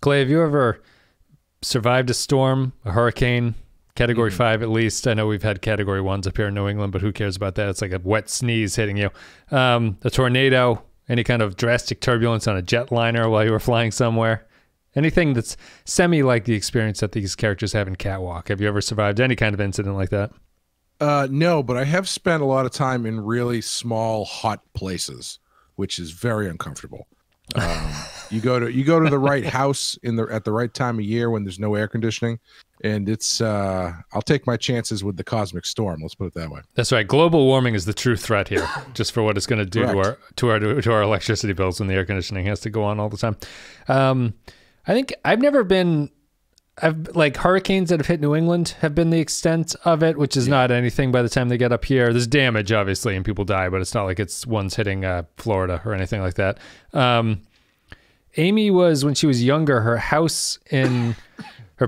Clay, have you ever survived a storm, a hurricane, Category 5 at least? I know we've had Category 1s up here in New England, but who cares about that? It's like a wet sneeze hitting you. A tornado, any kind of drastic turbulence on a jetliner while you were flying somewhere. Anything that's semi-like the experience that these characters have in Catwalk. Have you ever survived any kind of incident like that? No, but I have spent a lot of time in really small, hot places, which is very uncomfortable. You go to the right house at the right time of year when there's no air conditioning, and it's I'll take my chances with the cosmic storm. Let's put it that way. That's right. Global warming is the true threat here, just for what it's going to do to our electricity bills when the air conditioning has to go on all the time. I think like hurricanes that have hit New England have been the extent of it, which is not anything by the time they get up here. There's damage, obviously, and people die, but it's not like it's one's hitting Florida or anything like that. Amy was, when she was younger, her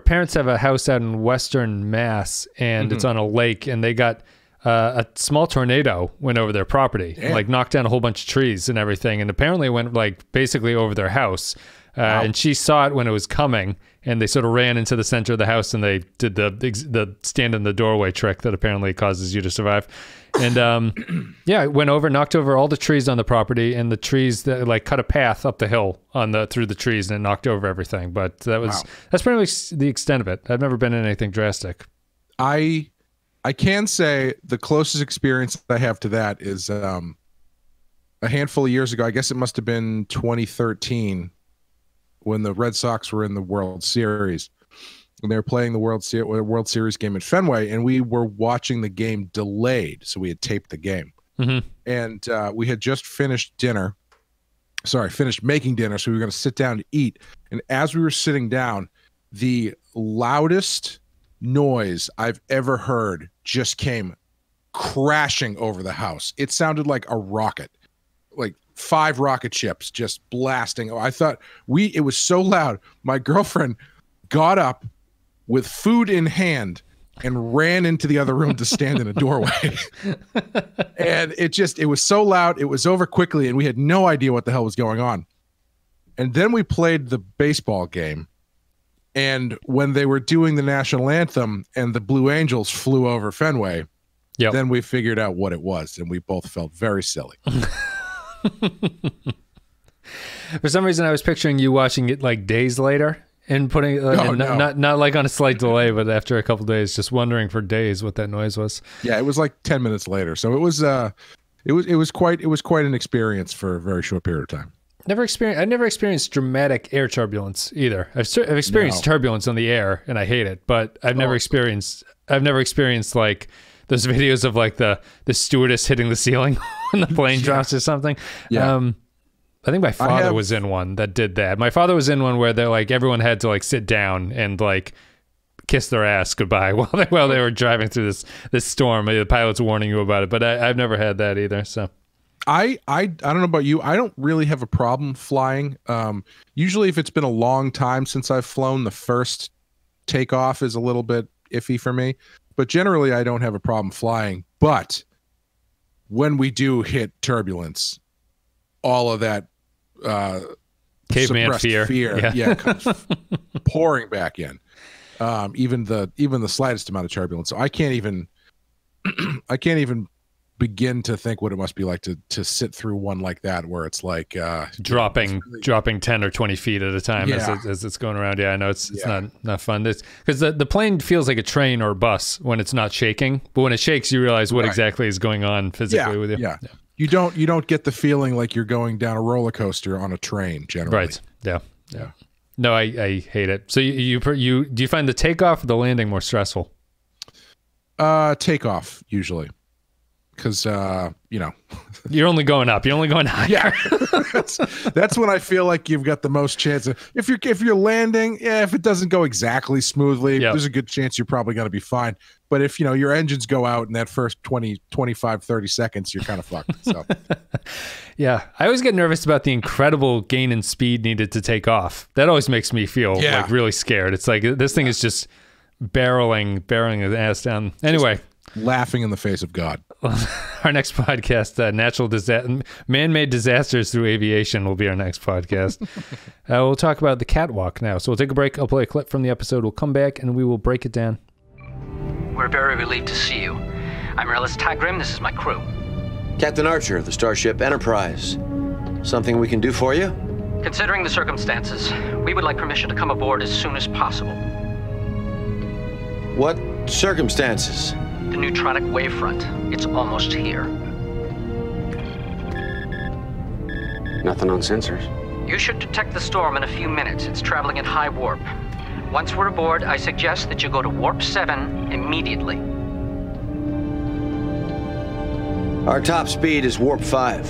parents have a house out in Western Mass, and it's on a lake, and they got a small tornado went over their property, like knocked down a whole bunch of trees and everything, and apparently went like basically over their house. And she saw it when it was coming, and they sort of ran into the center of the house, and they did the stand in the doorway trick that apparently causes you to survive. And it went over, knocked over all the trees on the property, and the trees that like cut a path up the hill through the trees, and it knocked over everything. But that's pretty much the extent of it. I've never been in anything drastic. I can say the closest experience I have to that is a handful of years ago. I guess it must have been 2013. When the Red Sox were in the World Series, and they were playing the World Series game at Fenway, and we were watching the game delayed, so we had taped the game. And we had just finished making dinner, so we were going to sit down to eat. And as we were sitting down, the loudest noise I've ever heard just came crashing over the house. It sounded like a rocket, like 5 rocket ships just blasting. I thought it was so loud. My girlfriend got up with food in hand and ran into the other room to stand in a doorway. And it was so loud. It was over quickly, and we had no idea what the hell was going on. And then we played the baseball game. And when they were doing the national anthem and the Blue Angels flew over Fenway, then we figured out what it was, and we both felt very silly. For some reason, I was picturing you watching it like days later and putting not like on a slight delay, but after a couple days, just wondering for days what that noise was. Yeah, it was like 10 minutes later, so it was quite an experience for a very short period of time. I never experienced dramatic air turbulence either. I've experienced turbulence on the air, and I hate it, but I've never experienced like those videos of like the stewardess hitting the ceiling when the plane drops or something. I think my father was in one that did that. My father was in one where they're like everyone had to like sit down and like kiss their ass goodbye while they were driving through this storm. The pilot's warning you about it, but I've never had that either. So I don't know about you. I don't really have a problem flying. Usually if it's been a long time since I've flown, the first takeoff is a little bit iffy for me. But generally, I don't have a problem flying. But when we do hit turbulence, all of that caveman fear comes pouring back in. Even the slightest amount of turbulence. So I can't even begin to think what it must be like to sit through one like that, where it's like dropping 10 or 20 feet at a time as it's going around. I know it's not fun. Because the plane feels like a train or a bus when it's not shaking, but when it shakes, you realize what exactly is going on physically with you. You don't get the feeling like you're going down a roller coaster on a train generally. Right. Yeah. No, I hate it. So you do you find the takeoff or the landing more stressful? Takeoff usually. Because you're only going up. You're only going higher. Yeah, that's when I feel like you've got the most chance. If you're landing, if it doesn't go exactly smoothly, there's a good chance you're probably going to be fine. But if your engines go out in that first 20, 25, 30 seconds, you're kind of fucked. So, yeah, I always get nervous about the incredible gain in speed needed to take off. That always makes me feel like really scared. It's like this thing is just barreling the ass down. Anyway. laughing in the face of God. Our next podcast, man-made disasters through aviation, will be our next podcast. We'll talk about the Catwalk now. So we'll take a break. I'll play a clip from the episode. We'll come back and we will break it down. We're very relieved to see you. I'm Relis Tagrim. This is my crew. Captain Archer of the starship Enterprise. Something we can do for you? Considering the circumstances, we would like permission to come aboard as soon as possible. What circumstances? The neutronic wavefront. It's almost here. Nothing on sensors. You should detect the storm in a few minutes. It's traveling at high warp. Once we're aboard, I suggest that you go to warp 7 immediately. Our top speed is warp 5.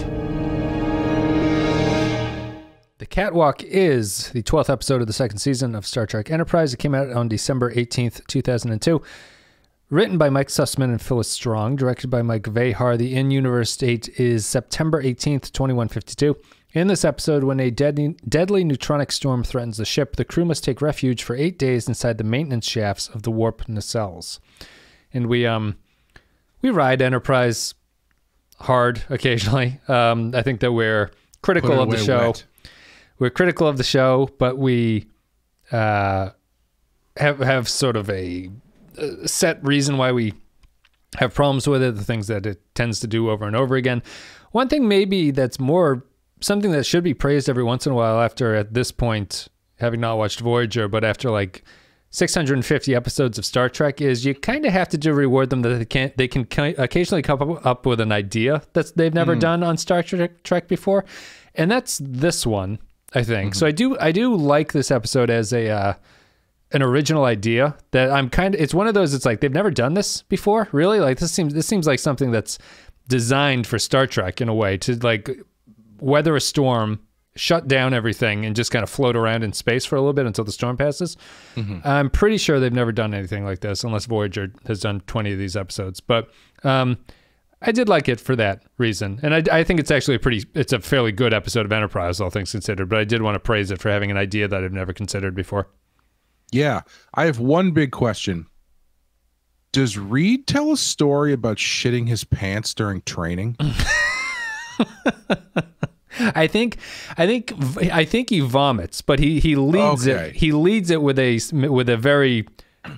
The Catwalk is the 12th episode of the second season of Star Trek Enterprise. It came out on December 18th, 2002. Written by Mike Sussman and Phyllis Strong. Directed by Mike Vehar. The in-universe date is September 18th, 2152. In this episode, when a deadly neutronic storm threatens the ship, the crew must take refuge for 8 days inside the maintenance shafts of the warp nacelles. And we ride Enterprise hard occasionally. I think that we're critical of the show. Wet. We're critical of the show, but we have sort of a set reason why we have problems with it, the things that it tends to do over and over again. One thing maybe that's more something that should be praised every once in a while after, at this point, having not watched Voyager, but after like 650 episodes of Star Trek, is you kind of have to reward them that they can occasionally come up with an idea that they've never done on Star Trek before. And that's this one, I think. So I do like this episode as an original idea that it's one of those, it's like they've never done this before, really. Like this seems like something that's designed for Star Trek in a way, to like weather a storm, shut down everything, and just kind of float around in space for a little bit until the storm passes. I'm pretty sure they've never done anything like this, unless Voyager has done 20 of these episodes. But I did like it for that reason. And I think it's actually it's a fairly good episode of Enterprise, all things considered. But I did want to praise it for having an idea that I've never considered before. Yeah. I have one big question. Does Reed tell a story about shitting his pants during training? I think he vomits, but he leads it. He leads it with a very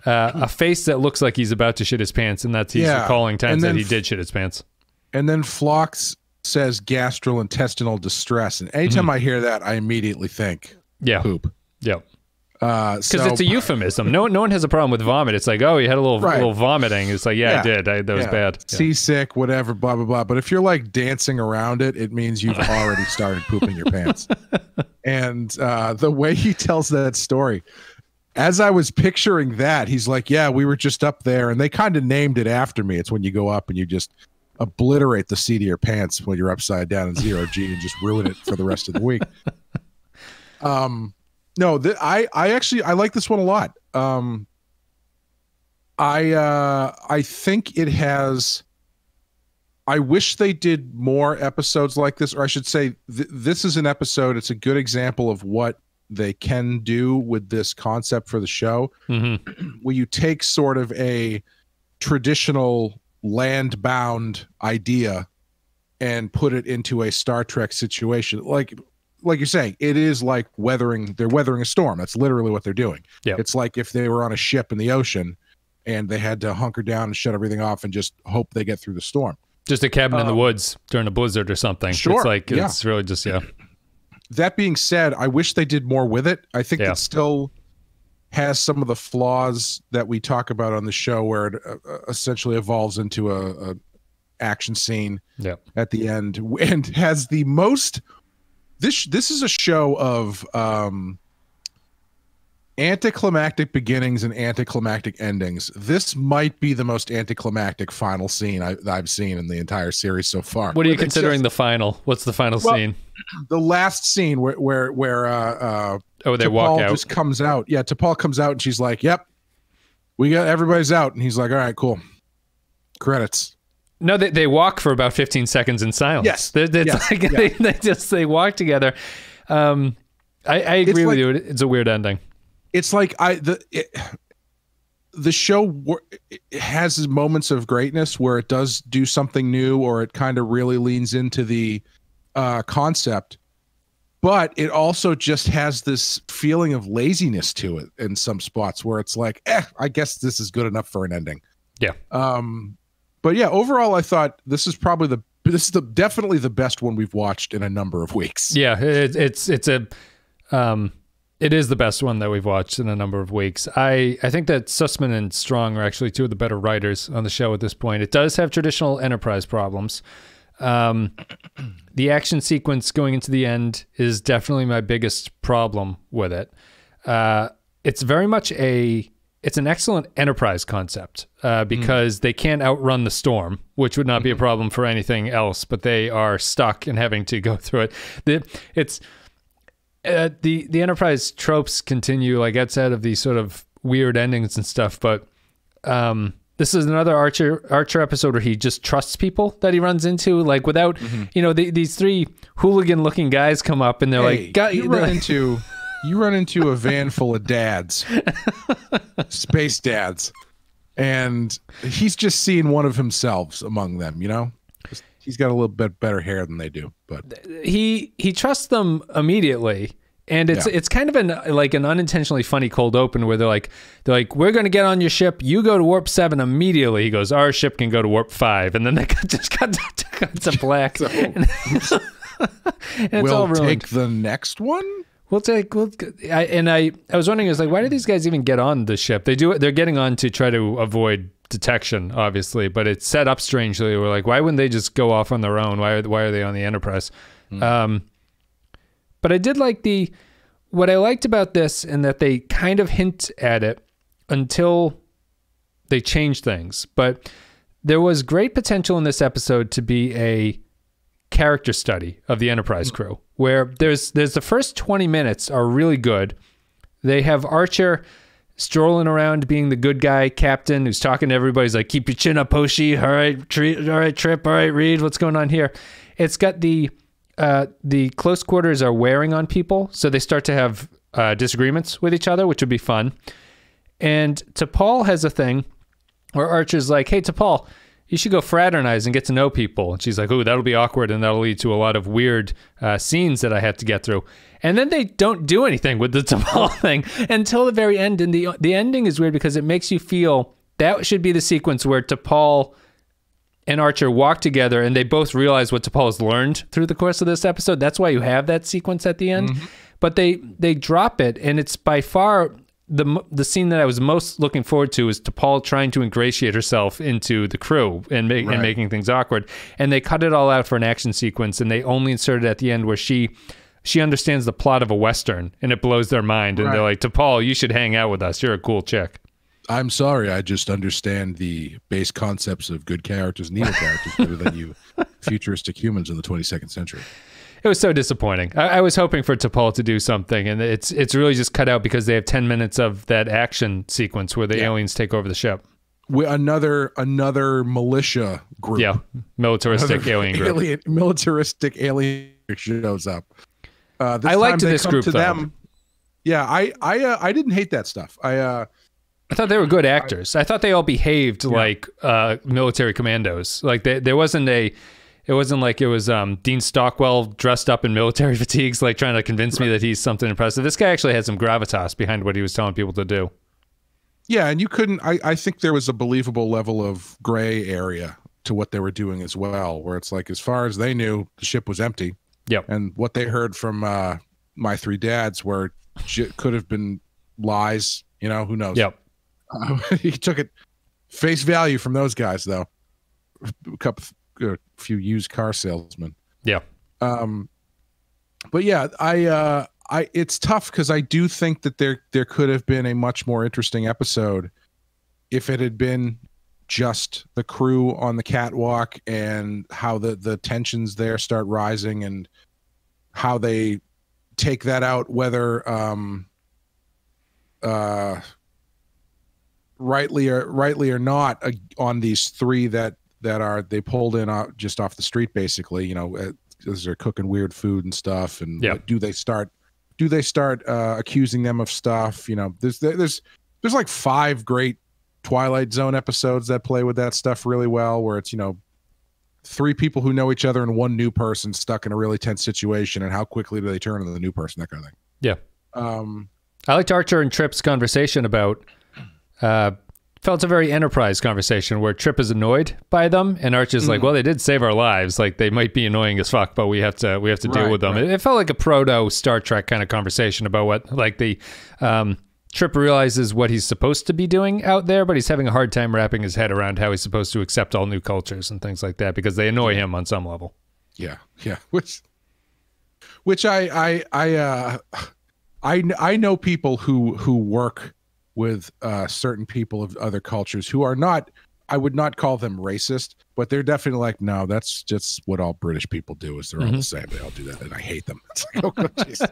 a face that looks like he's about to shit his pants, and he's recalling times that he did shit his pants. And then Phlox says gastrointestinal distress, and anytime I hear that, I immediately think poop. Yep. Because it's a euphemism. No one has a problem with vomit. It's like, oh, you had a little vomiting. It's like, I did. That was bad. Seasick, whatever, blah, blah, blah. But if you're like dancing around it, it means you've already started pooping your pants. And the way he tells that story, as I was picturing that, he's like, yeah, we were just up there. And they kind of named it after me. It's when you go up and you just obliterate the seat of your pants when you're upside down in zero G and just ruin it for the rest of the week. No, I actually like this one a lot. I think it has. I wish they did more episodes like this, or I should say, this is an episode. It's a good example of what they can do with this concept for the show, where you take sort of a traditional land-bound idea and put it into a Star Trek situation, like you're saying, it is like they're weathering a storm. That's literally what they're doing. Yeah. It's like if they were on a ship in the ocean and they had to hunker down and shut everything off and just hope they get through the storm. Just a cabin in the woods during a blizzard or something. Sure. It's like, it's really just, That being said, I wish they did more with it. I think it still has some of the flaws that we talk about on the show, where it essentially evolves into a action scene at the end, and has the most... This is a show of anticlimactic beginnings and anticlimactic endings. This might be the most anticlimactic final scene I've seen in the entire series so far. What are you considering the final? What's the final scene? The last scene where they walk out. Just comes out. Yeah, T'Pol comes out and she's like, "Yep, everybody's out," and he's like, "All right, cool." Credits. No, they walk for about 15 seconds in silence. Yes. They walk together. I agree with you. It's a weird ending. It's like the show has moments of greatness where it does do something new, or it kind of really leans into the concept, but it also just has this feeling of laziness to it in some spots where it's like, I guess this is good enough for an ending. Yeah. But yeah, overall, I thought this is definitely the best one we've watched in a number of weeks. Yeah, it is the best one that we've watched in a number of weeks. I think that Sussman and Strong are actually two of the better writers on the show at this point. It does have traditional Enterprise problems. The action sequence going into the end is definitely my biggest problem with it. It's very much it's an excellent Enterprise concept because they can't outrun the storm, which would not be a problem for anything else, but they are stuck in having to go through it. The Enterprise tropes continue, like Ed said, of these sort of weird endings and stuff, but this is another Archer episode where he just trusts people that he runs into, like without, these three hooligan-looking guys come up and they're like, you run into a van full of dads, space dads, and he's just seeing one of himself among them, He's got a little bit better hair than they do, but he trusts them immediately, and it's kind of an unintentionally funny cold open where they're like, we're going to get on your ship, you go to warp 7 immediately. He goes, our ship can go to warp 5, and then they just got to black. And we'll take the next one. I was wondering, why do these guys even get on the ship? They're getting on to try to avoid detection, obviously, but it's set up strangely. We're like, why wouldn't they just go off on their own? Why are they on the Enterprise? But I did like what I liked about this, and that they kind of hint at it until they change things. But there was great potential in this episode to be a character study of the Enterprise crew, where there's the first 20 minutes are really good. They have Archer strolling around being the good guy captain who's talking to everybody. He's like, keep your chin up, Hoshi. All right, Trip. All right, Reed. What's going on here? It's got the close quarters are wearing on people, so they start to have disagreements with each other, which would be fun. And T'Pol has a thing where Archer's like, hey, T'Pol, you should go fraternize and get to know people. And she's like, ooh, that'll be awkward, and that'll lead to a lot of weird scenes that I have to get through. And then they don't do anything with the T'Pol thing until the very end. And the ending is weird because it makes you feel that should be the sequence where T'Pol and Archer walk together and they both realize what T'Pol has learned through the course of this episode. That's why you have that sequence at the end. But they drop it, and it's by far the scene that I was most looking forward to is T'Pol trying to ingratiate herself into the crew and making things awkward. And they cut it all out for an action sequence, and they only insert it at the end where she understands the plot of a Western, and it blows their mind. And they're like, T'Pol, you should hang out with us. You're a cool chick. I'm sorry, I just understand the base concepts of good characters and evil characters better than you futuristic humans in the 22nd century. It was so disappointing. I was hoping for T'Pol to do something, and it's really just cut out because they have 10 minutes of that action sequence where the aliens take over the ship. Another militia group. Yeah, militaristic alien group. Militaristic alien shows up. I liked this group, though. Yeah, I didn't hate that stuff. I thought they were good actors. I thought they all behaved like military commandos. Like it wasn't like it was Dean Stockwell dressed up in military fatigues, like trying to convince me that he's something impressive. This guy actually had some gravitas behind what he was telling people to do. Yeah, and you couldn't. I think there was a believable level of gray area to what they were doing as well, where it's like, as far as they knew, the ship was empty. Yep. And what they heard from my three dads could have been lies. Who knows? Yep. He took it face value from those guys, though. A few used car salesmen. Yeah. But yeah, it's tough because I do think that there could have been a much more interesting episode if it had been just the crew on the catwalk and how the tensions there start rising and how they take that out, whether rightly or not, on these three that they pulled in just off the street, basically, as they're cooking weird food and stuff. And do they start accusing them of stuff? There's like 5 great Twilight Zone episodes that play with that stuff really well, where it's, you know, 3 people who know each other and 1 new person stuck in a really tense situation, and how quickly do they turn into the new person, that kind of thing. Yeah. I liked Archer and Tripp's conversation about, felt a very Enterprise conversation where Trip is annoyed by them, and Archer's like, well, they did save our lives. Like, they might be annoying as fuck, but we have to deal with them. It felt like a proto Star Trek kind of conversation about what, like, the Trip realizes what he's supposed to be doing out there, but he's having a hard time wrapping his head around how he's supposed to accept all new cultures and things like that because they annoy him on some level. Yeah, yeah. Which I know people who work with certain people of other cultures who are not, I would not call them racist, but they're definitely like, no, that's just what all British people do, is they're all the same. They all do that, and I hate them. It's like, oh, jeez.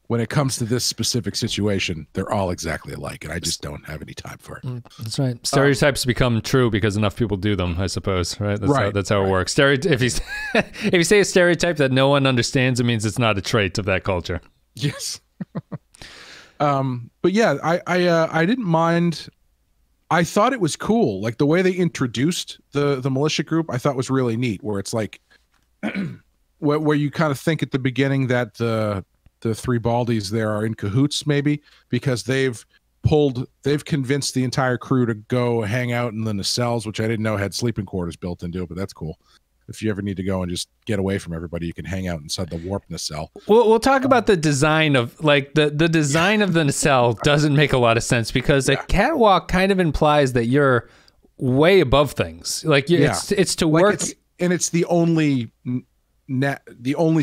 When it comes to this specific situation, they're all exactly alike, and I just don't have any time for it. That's right. Stereotypes become true because enough people do them, I suppose. Right? That's how it works. If you say a stereotype that no one understands, it means it's not a trait of that culture. Yes. But yeah, I didn't mind. I thought it was cool, like the way they introduced the militia group. I thought was really neat, where it's like where you kind of think at the beginning that the 3 Baldies there are in cahoots, maybe because they've convinced the entire crew to go hang out in the nacelles, which I didn't know had sleeping quarters built into it, but that's cool. If you ever need to go and just get away from everybody, you can hang out inside the warp nacelle. We'll talk about the design of, like, the design of the nacelle doesn't make a lot of sense because a catwalk kind of implies that you're way above things. Like, it's to work, and it's the only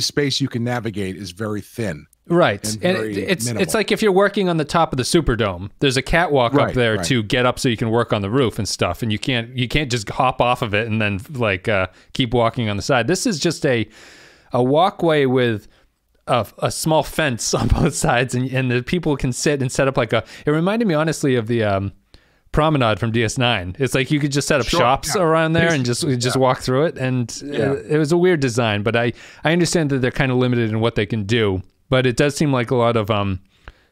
space you can navigate is very thin. Right. And it's like if you're working on the top of the Superdome, there's a catwalk up there to get up so you can work on the roof and stuff, and you can't just hop off of it and then like keep walking on the side. This is just a walkway with a small fence on both sides, and the people can sit and set up like it reminded me honestly of the Promenade from DS9. It's like you could just set up shops around there and just walk through it, and it was a weird design, but I understand that they're kind of limited in what they can do. But it does seem like a lot of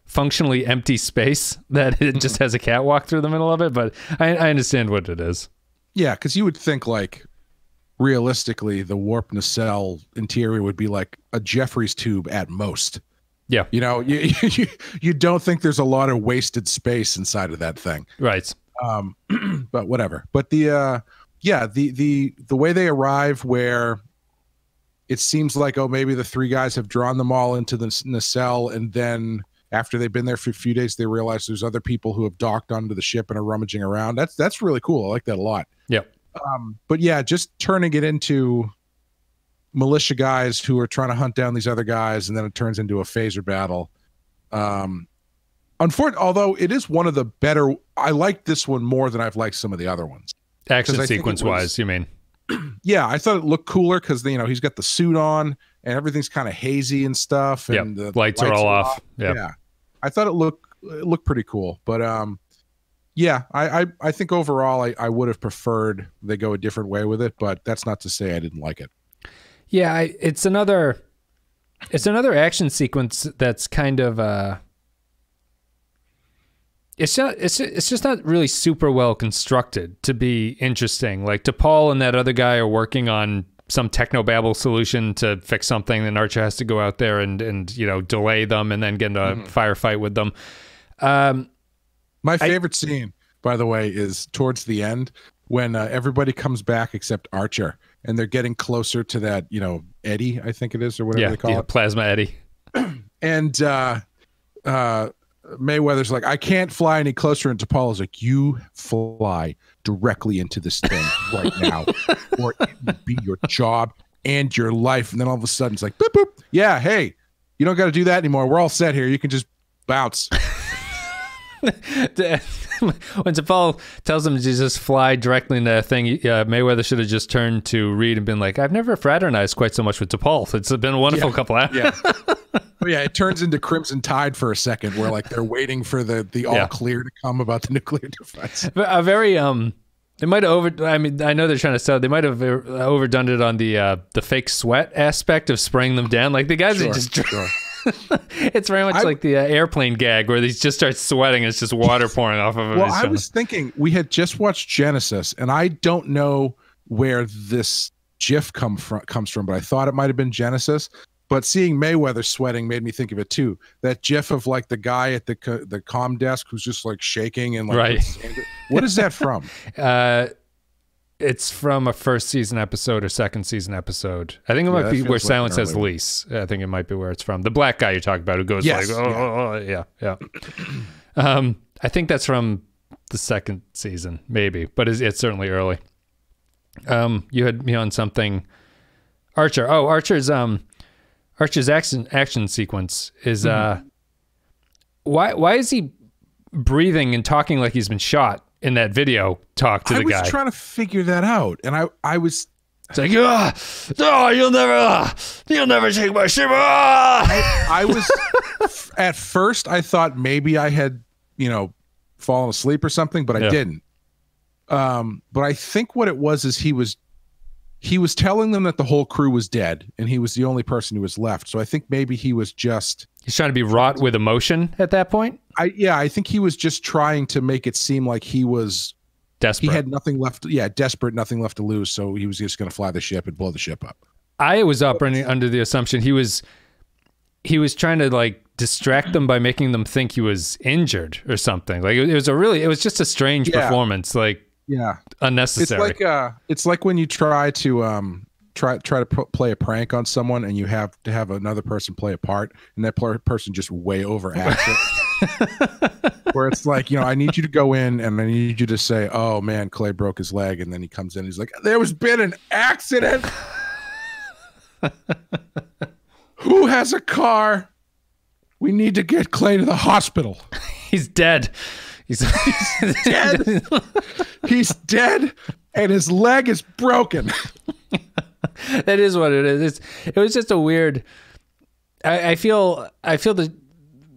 functionally empty space that it just has a catwalk through the middle of it. But I understand what it is. Yeah, because you would think, like, realistically, the warp nacelle interior would be like a Jeffries tube at most. Yeah. You know, you don't think there's a lot of wasted space inside of that thing. Right. But whatever. But the way they arrive, where it seems like, oh, maybe the 3 guys have drawn them all into the nacelle, and then after they've been there for a few days, they realize there's other people who have docked onto the ship and are rummaging around. That's really cool. I like that a lot. Yeah. But yeah, just turning it into militia guys who are trying to hunt down these other guys, and then it turns into a phaser battle. Unfortunately, although it is one of the better, I like this one more than I've liked some of the other ones. Action sequence wise, you mean? Yeah, I thought it looked cooler because, you know, he's got the suit on and everything's kind of hazy and stuff, and the lights are all off. Yeah, I thought it looked pretty cool, but yeah, I think overall I would have preferred they go a different way with it, but that's not to say I didn't like it. Yeah, it's another action sequence that's kind of it's just not really super well constructed to be interesting. Like, T'Pol and that other guy are working on some technobabble solution to fix something, and Archer has to go out there and you know, delay them and then get in a firefight with them. My favorite scene, by the way, is towards the end when everybody comes back except Archer, and they're getting closer to that, you know, Eddie, I think it is, or whatever they call it. Plasma Eddie. And Mayweather's like, I can't fly any closer, and T'Pol's like, you fly directly into this thing right now, or it will be your job and your life. And then all of a sudden it's like, boop, boop. Yeah, hey, you don't got to do that anymore. We're all set here. You can just bounce. When T'Pol tells him to just fly directly into that thing, Mayweather should have just turned to Reed and been like, I've never fraternized quite so much with T'Pol. It's been a wonderful couple hours. Yeah. But yeah, it turns into Crimson Tide for a second, where like they're waiting for the all clear to come about the nuclear defense. A very they might have I mean, I know they're trying to sell. They might have overdone it on the fake sweat aspect of spraying them down. Like, the guys are just It's very much like the airplane gag where he just starts sweating and it's just water pouring off of him. Well, I was thinking we had just watched Genesis, and I don't know where this GIF comes from, but I thought it might have been Genesis. But seeing Mayweather sweating made me think of it too. That GIF of like the guy at the comm desk who's just like shaking and like. Right. What is that from? It's from a first season episode or second season episode. I think it might be where Silence Has the Lease. I think it might be where it's from. The black guy you're talking about who goes like, yeah. I think that's from the second season, maybe, but it's certainly early. You had me on something. Archer. Oh, Archer's action sequence is why is he breathing and talking like he's been shot in that video talk to the guy? I was trying to figure that out, and I was it's like, no, you'll never take my ship. I was at first I thought maybe I had fallen asleep or something, but I didn't. But I think what it was is he was telling them that the whole crew was dead and he was the only person who was left. So I think maybe he's trying to be wrought with emotion at that point. I think he was just trying to make it seem like he was desperate. He had nothing left. Yeah, desperate, nothing left to lose. So he was just going to fly the ship and blow the ship up. I was under the assumption he was trying to like distract them by making them think he was injured or something. Like it was just a strange performance. Like unnecessary. It's like when you try to play a prank on someone and you have to have another person play a part and that person just way overacts it. Where it's like, I need you to go in and I need you to say, oh man, Clay broke his leg, and then he comes in and he's like, there was been an accident. Who has a car? We need to get Clay to the hospital. He's dead. He's dead. He's dead, and his leg is broken. That is what it is. It was just a weird. I feel that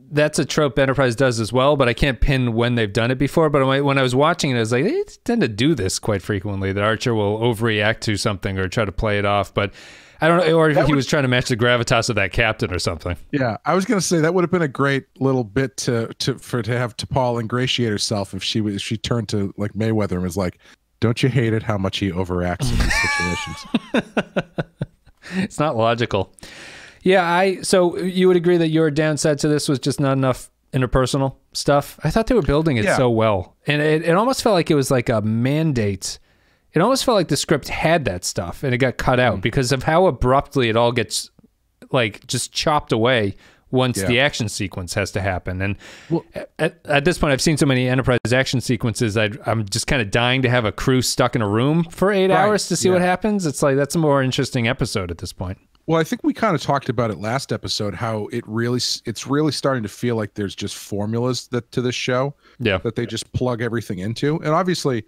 that's a trope Enterprise does as well, but I can't pin when they've done it before. But when I was watching it, I was like, they tend to do this quite frequently. That Archer will overreact to something or try to play it off, but. I don't know, or if he was trying to match the gravitas of that captain or something. Yeah, I was going to say that would have been a great little bit to have T'Pol ingratiate herself if she turned to like Mayweather and was like, "Don't you hate it how much he overacts in these situations?" It's not logical. Yeah, so you would agree that your downside to this was just not enough interpersonal stuff? I thought they were building it so well, and it almost felt like it was like a mandate. It almost felt like the script had that stuff and it got cut out because of how abruptly it all gets like just chopped away once the action sequence has to happen. And at this point, I've seen so many Enterprise action sequences, I'm just kind of dying to have a crew stuck in a room for 8 hours to see what happens. It's like, that's a more interesting episode at this point. Well, I think we kind of talked about it last episode, how it's really starting to feel like there's just formulas to this show that they just plug everything into. And obviously,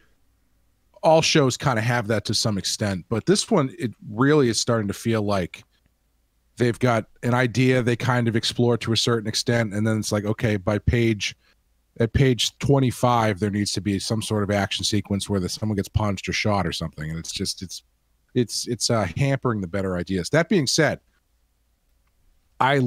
all shows kind of have that to some extent, but this one, it really is starting to feel like they've got an idea they kind of explore to a certain extent, and then it's like, okay, at page 25 there needs to be some sort of action sequence where someone gets punched or shot or something, and it's hampering the better ideas. That being said, I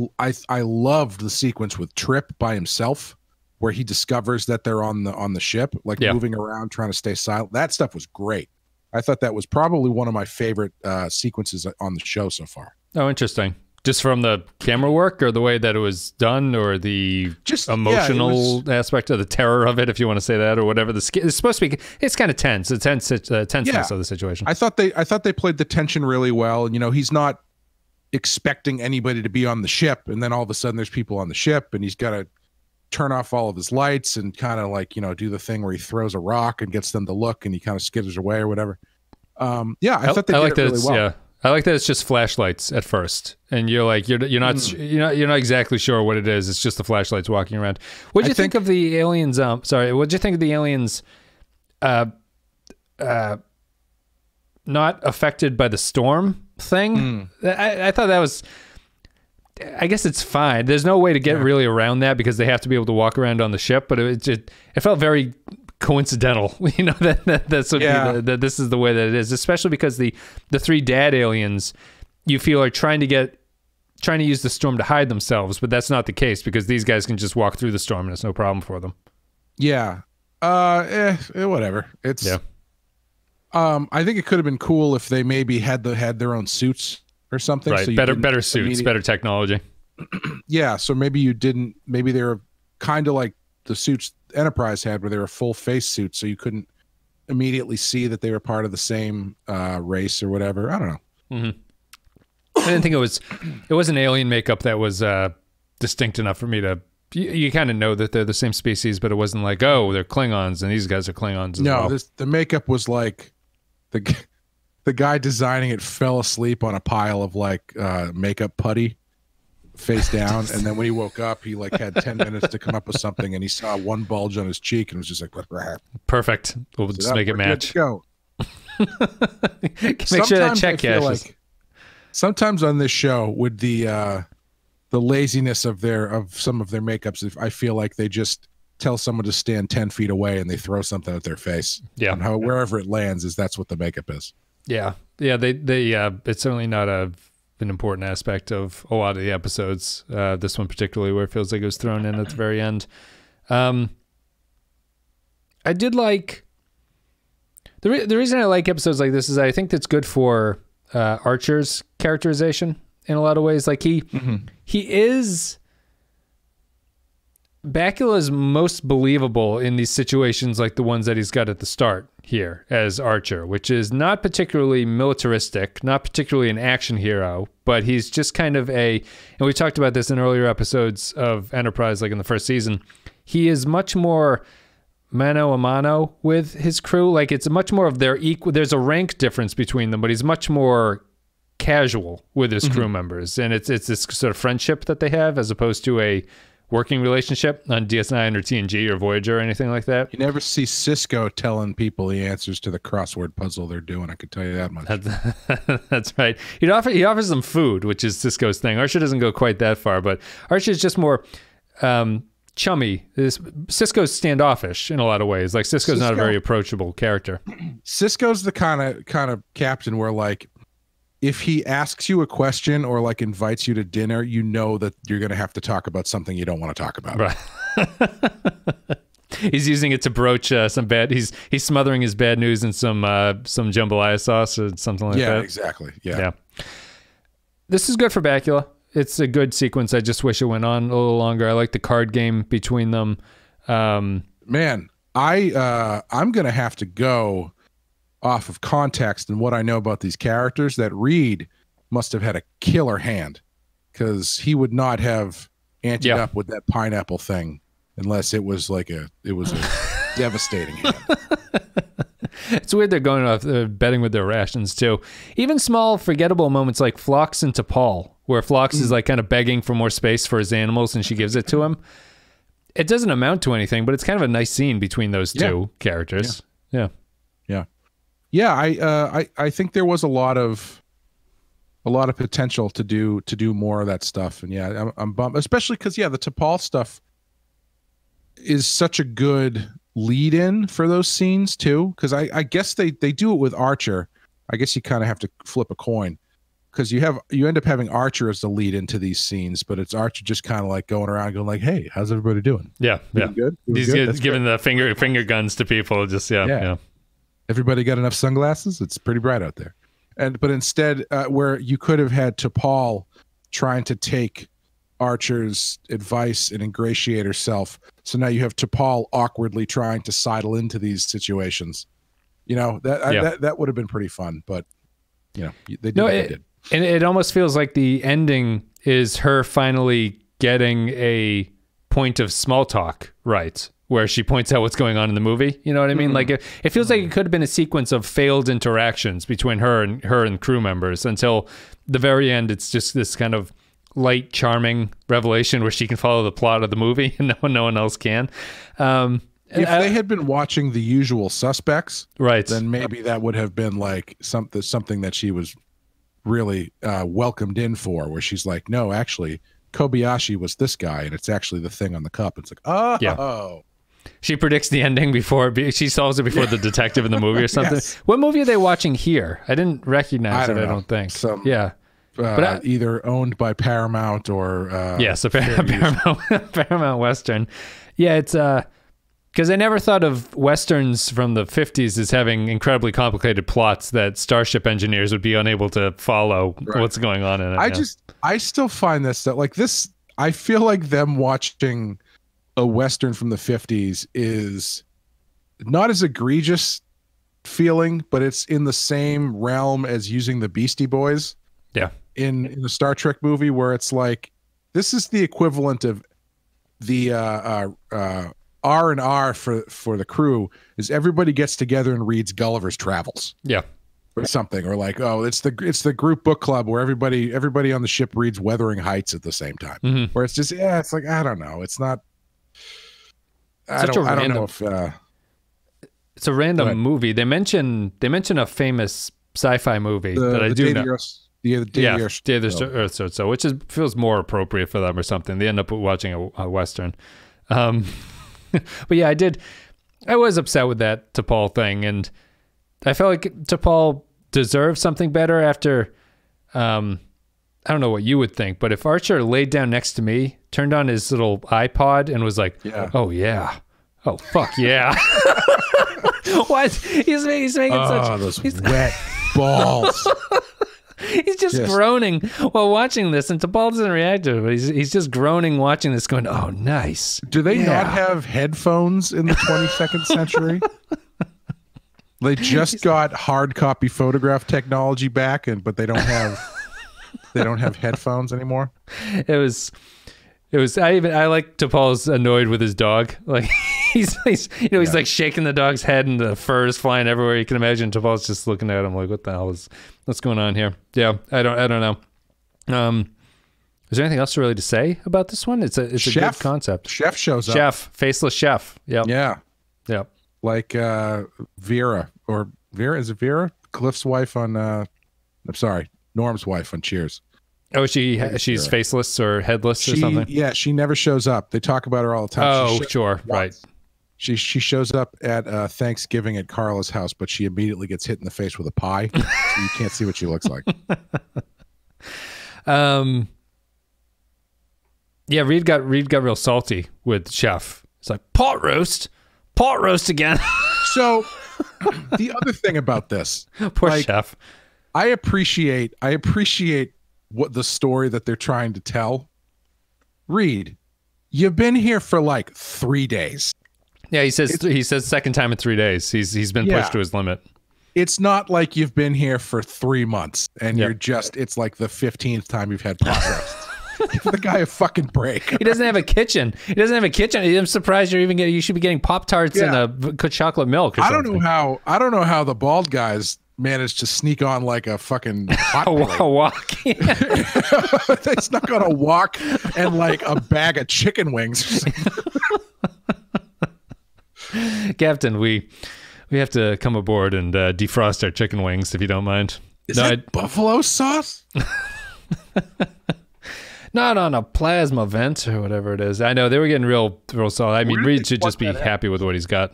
loved the sequence with Trip by himself, where he discovers that they're on the ship, like moving around, trying to stay silent. That stuff was great. I thought that was probably one of my favorite sequences on the show so far. Oh, interesting. Just from the camera work or the way that it was done or the emotional aspect of the terror of it, if you want to say that, or whatever. It's supposed to be, it's kind of tense, the tenseness of the situation. I thought they played the tension really well. He's not expecting anybody to be on the ship, and then all of a sudden there's people on the ship and he's got to turn off all of his lights and kind of like, do the thing where he throws a rock and gets them to look and he kind of skitters away or whatever. I thought they did it really well. Yeah. I like that it's just flashlights at first, and you're like you're not exactly sure what it is. It's just the flashlights walking around. What'd you think of the aliens? What'd you think of the aliens? Not affected by the storm thing. I thought that was. I guess it's fine. There's no way to get really around that because they have to be able to walk around on the ship. But it felt very coincidental, that this is the way that it is. Especially because the three dad aliens, you feel are trying to get trying to use the storm to hide themselves, but that's not the case because these guys can just walk through the storm and it's no problem for them. Yeah. Whatever. It's yeah. I think it could have been cool if they maybe had their own suits or something. Right. So better suits, better technology. Yeah. So maybe they were kind of like the suits Enterprise had, where they were full face suits, so you couldn't immediately see that they were part of the same race or whatever. I don't know. I didn't think it was an alien makeup that was distinct enough for me to. You kind of know that they're the same species, but it wasn't like, oh, they're Klingons and these guys are Klingons as well. The makeup was like the guy designing it fell asleep on a pile of like makeup putty face down, and then when he woke up, he like had 10 minutes to come up with something, and he saw one bulge on his cheek and was just like, perfect. We'll just make it match. Go. Make sure that check cashes. Like, sometimes on this show, with the laziness of some of their makeups, I feel like they just tell someone to stand 10 feet away and they throw something at their face. Yeah. And wherever it lands that's what the makeup is. Yeah. Yeah. They it's certainly not an important aspect of a lot of the episodes. This one particularly, where it feels like it was thrown in at the very end. I did like the reason I like episodes like this is I think that's good for Archer's characterization in a lot of ways. Like he is Bakula's most believable in these situations, like the ones that he's got at the start here as Archer, which is not particularly militaristic, not particularly an action hero, but he's just kind of and we talked about this in earlier episodes of Enterprise, like in the first season, he is much more mano a mano with his crew. Like it's much more of their equal. There's a rank difference between them, but he's much more casual with his crew members. And it's this sort of friendship that they have as opposed to a working relationship on DS9 or TNG or Voyager or anything like that. You never see Cisco telling people the answers to the crossword puzzle they're doing. I could tell you that much. That's right. He offers them food, which is Cisco's thing. Archer doesn't go quite that far, but Archer's just more chummy. Cisco's standoffish in a lot of ways. Like Cisco's not a very approachable character. Cisco's the kind of captain where, like, if he asks you a question or like invites you to dinner, you know that you're going to have to talk about something you don't want to talk about. Right. He's using it to broach some bad. He's smothering his bad news in some jambalaya sauce or something like that. Yeah, exactly. Yeah. This is good for Bakula. It's a good sequence. I just wish it went on a little longer. I like the card game between them. Man, I'm going to have to go off of context and what I know about these characters. That Reed must have had a killer hand, because he would not have anteed up with that pineapple thing unless it was a devastating hand. It's weird they're going off betting with their rations too. Even small forgettable moments like Phlox and T'Pol, where Phlox is like kind of begging for more space for his animals and she gives it to him. It doesn't amount to anything, but it's kind of a nice scene between those two characters. Yeah. I think there was a lot of potential to do more of that stuff, and I'm bummed, especially because the T'Pol stuff is such a good lead in for those scenes too. Because I guess they do it with Archer. I guess you kind of have to flip a coin, because you end up having Archer as the lead into these scenes, but it's Archer just kind of like going around going like, "Hey, how's everybody doing? Doing good? He's giving the finger guns to people. Just yeah. Everybody got enough sunglasses? It's pretty bright out there." But instead, where you could have had T'Pol trying to take Archer's advice and ingratiate herself, so now you have T'Pol awkwardly trying to sidle into these situations. That would have been pretty fun, but they did what they did. And it almost feels like the ending is her finally getting a point of small talk right, where she points out what's going on in the movie. You know what I mean? Like it feels like it could have been a sequence of failed interactions between her and crew members until the very end. It's just this kind of light, charming revelation where she can follow the plot of the movie and no one else can. If they had been watching The Usual Suspects, right, then maybe that would have been like something that she was really welcomed in for, where she's like, no, actually, Kobayashi was this guy, and it's actually the thing on the cup. It's like, oh. Yeah. She predicts the ending before she solves it before the detective in the movie or something. Yes. What movie are they watching here? I didn't recognize I don't think. either owned by Paramount or yes, Paramount Western. Yeah, it's because I never thought of Westerns from the 50s as having incredibly complicated plots that starship engineers would be unable to follow what's going on in it. I still find this I feel like them watching a Western from the 50s is not as egregious feeling, but it's in the same realm as using the Beastie Boys. Yeah. In the Star Trek movie, where it's like, this is the equivalent of the R&R for the crew is everybody gets together and reads Gulliver's Travels. Yeah. Or something, or like, oh, it's the group book club where everybody on the ship reads Wuthering Heights at the same time. Where it's just, it's like, I don't know, it's not. I don't know if it's a random movie. They mention a famous sci-fi movie that I do know. Day of the Earth, so which feels more appropriate for them or something. They end up watching a Western. But yeah, I was upset with that T'Pol thing, and I felt like T'Pol deserved something better after, I don't know what you would think, but if Archer laid down next to me, turned on his little iPod and was like, oh yeah, oh fuck yeah. What? He's making those wet balls. He's just groaning while watching this, and T'Pol doesn't react to it, but he's just groaning watching this going, oh, nice. Do they not have headphones in the 22nd century? They just got hard copy photograph technology back, but they don't have headphones anymore. It was I like T'Pol's annoyed with his dog. Like he's like shaking the dog's head and the fur is flying everywhere. You can imagine T'Pol's just looking at him like, what the hell what's going on here? Yeah, I don't know. Is there anything else really to say about this one? It's a good concept. Chef shows up. Faceless chef. Yep. Yeah. Yep. Like Vera, is it Vera? Cliff's wife on I'm sorry, Norm's wife on Cheers. Oh, she's faceless or headless or something? Yeah, she never shows up. They talk about her all the time. Oh, sure, right. She shows up at Thanksgiving at Carla's house, but she immediately gets hit in the face with a pie, so you can't see what she looks like. Yeah, Reed got real salty with Chef. It's like pot roast again. So the other thing about this, poor Chef, I appreciate what the story that they're trying to tell. Reed, you've been here for like 3 days. Yeah, he says second time in 3 days. He's been pushed to his limit. It's not like you've been here for 3 months and it's like the 15th time you've had pot roast. Give the guy a fucking break. He doesn't have a kitchen. I'm surprised you should be getting Pop-Tarts and a chocolate milk or something. I don't know how the bald guys managed to sneak on like a fucking hot a walk. They snuck on a wok and like a bag of chicken wings. Captain, we have to come aboard and defrost our chicken wings if you don't mind. Is that buffalo sauce? Not on a plasma vent or whatever it is. I know they were getting real solid. I mean, Reed should just be happy with what he's got.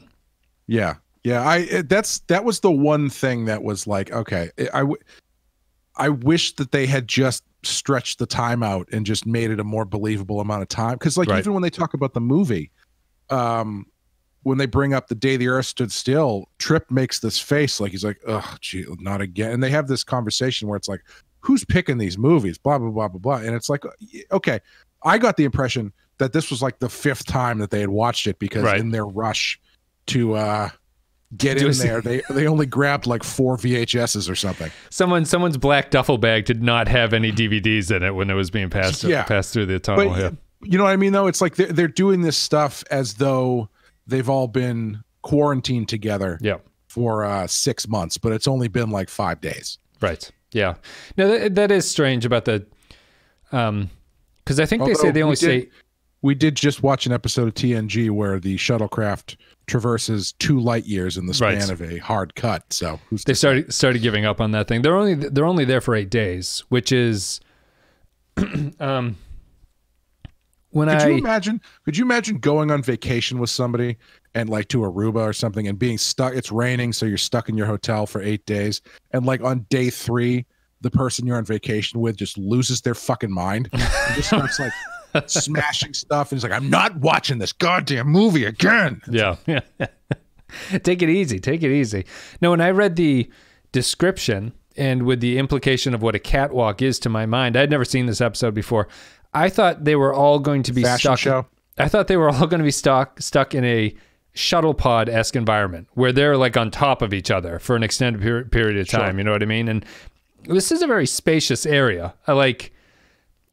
Yeah. Yeah, that was the one thing that was like, okay, I wish that they had just stretched the time out and just made it a more believable amount of time. Because like even when they talk about the movie, when they bring up the day the Earth stood still, Trip makes this face like he's like, oh, gee, not again. And they have this conversation where it's like, who's picking these movies? Blah blah blah blah blah. And it's like, okay, I got the impression that this was like the 5th time that they had watched it because in their rush to get in there, they only grabbed like 4 VHSs or something. Someone's black duffel bag did not have any DVDs in it when it was being passed through the tunnel. But, you know what I mean though? It's like they're doing this stuff as though they've all been quarantined together for 6 months, but it's only been like 5 days. Right. Yeah. No, that is strange about the because I think they say they only say. We did just watch an episode of TNG where the shuttlecraft traverses 2 light years in the span of a hard cut. So they started giving up on that thing. They're only there for 8 days, which is when could you imagine going on vacation with somebody and like to Aruba or something and being stuck? It's raining, so you're stuck in your hotel for 8 days, and like on day 3 the person you're on vacation with just loses their fucking mind and just starts like smashing stuff, and he's like, I'm not watching this goddamn movie again. Yeah. Take it easy. Take it easy. No, when I read the description and with the implication of what a catwalk is to my mind, I'd never seen this episode before. I thought they were all going to be Fashion stuck. show. I thought they were all going to be stuck in a shuttle pod-esque environment where they're like on top of each other for an extended period of time. Sure. You know what I mean? And this is a very spacious area. I like,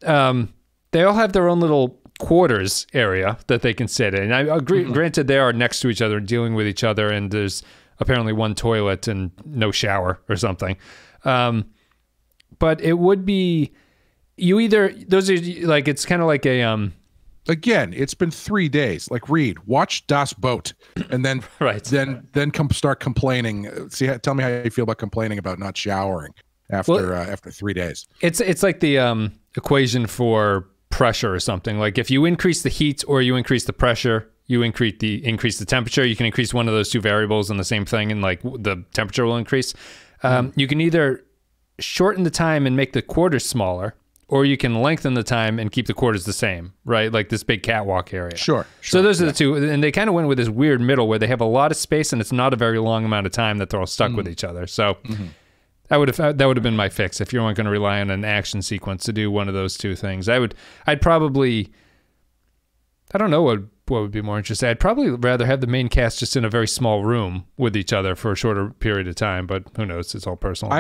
they all have their own little quarters area that they can sit in. I agree. Granted, they are next to each other, dealing with each other, and there's apparently one toilet and no shower or something. But it would be, those are like, it's kind of like a, again, it's been 3 days. Like, watch Das Boat, and then then start complaining. Tell me how you feel about complaining about not showering after 3 days. It's like the equation for pressure or something. Like if you increase the heat or you increase the pressure, you increase the temperature. You can increase one of those two variables and the same thing, and like the temperature will increase. You can either shorten the time and make the quarters smaller, or you can lengthen the time and keep the quarters the same, right? Like this big catwalk area. Sure. So those are the two, and they kind of went with this weird middle where they have a lot of space and it's not a very long amount of time that they're all stuck with each other. So that would have been my fix if you weren't going to rely on an action sequence to do one of those two things. I'd probably, I don't know what would be more interesting. I'd probably rather have the main cast just in a very small room with each other for a shorter period of time, but who knows? It's all personal.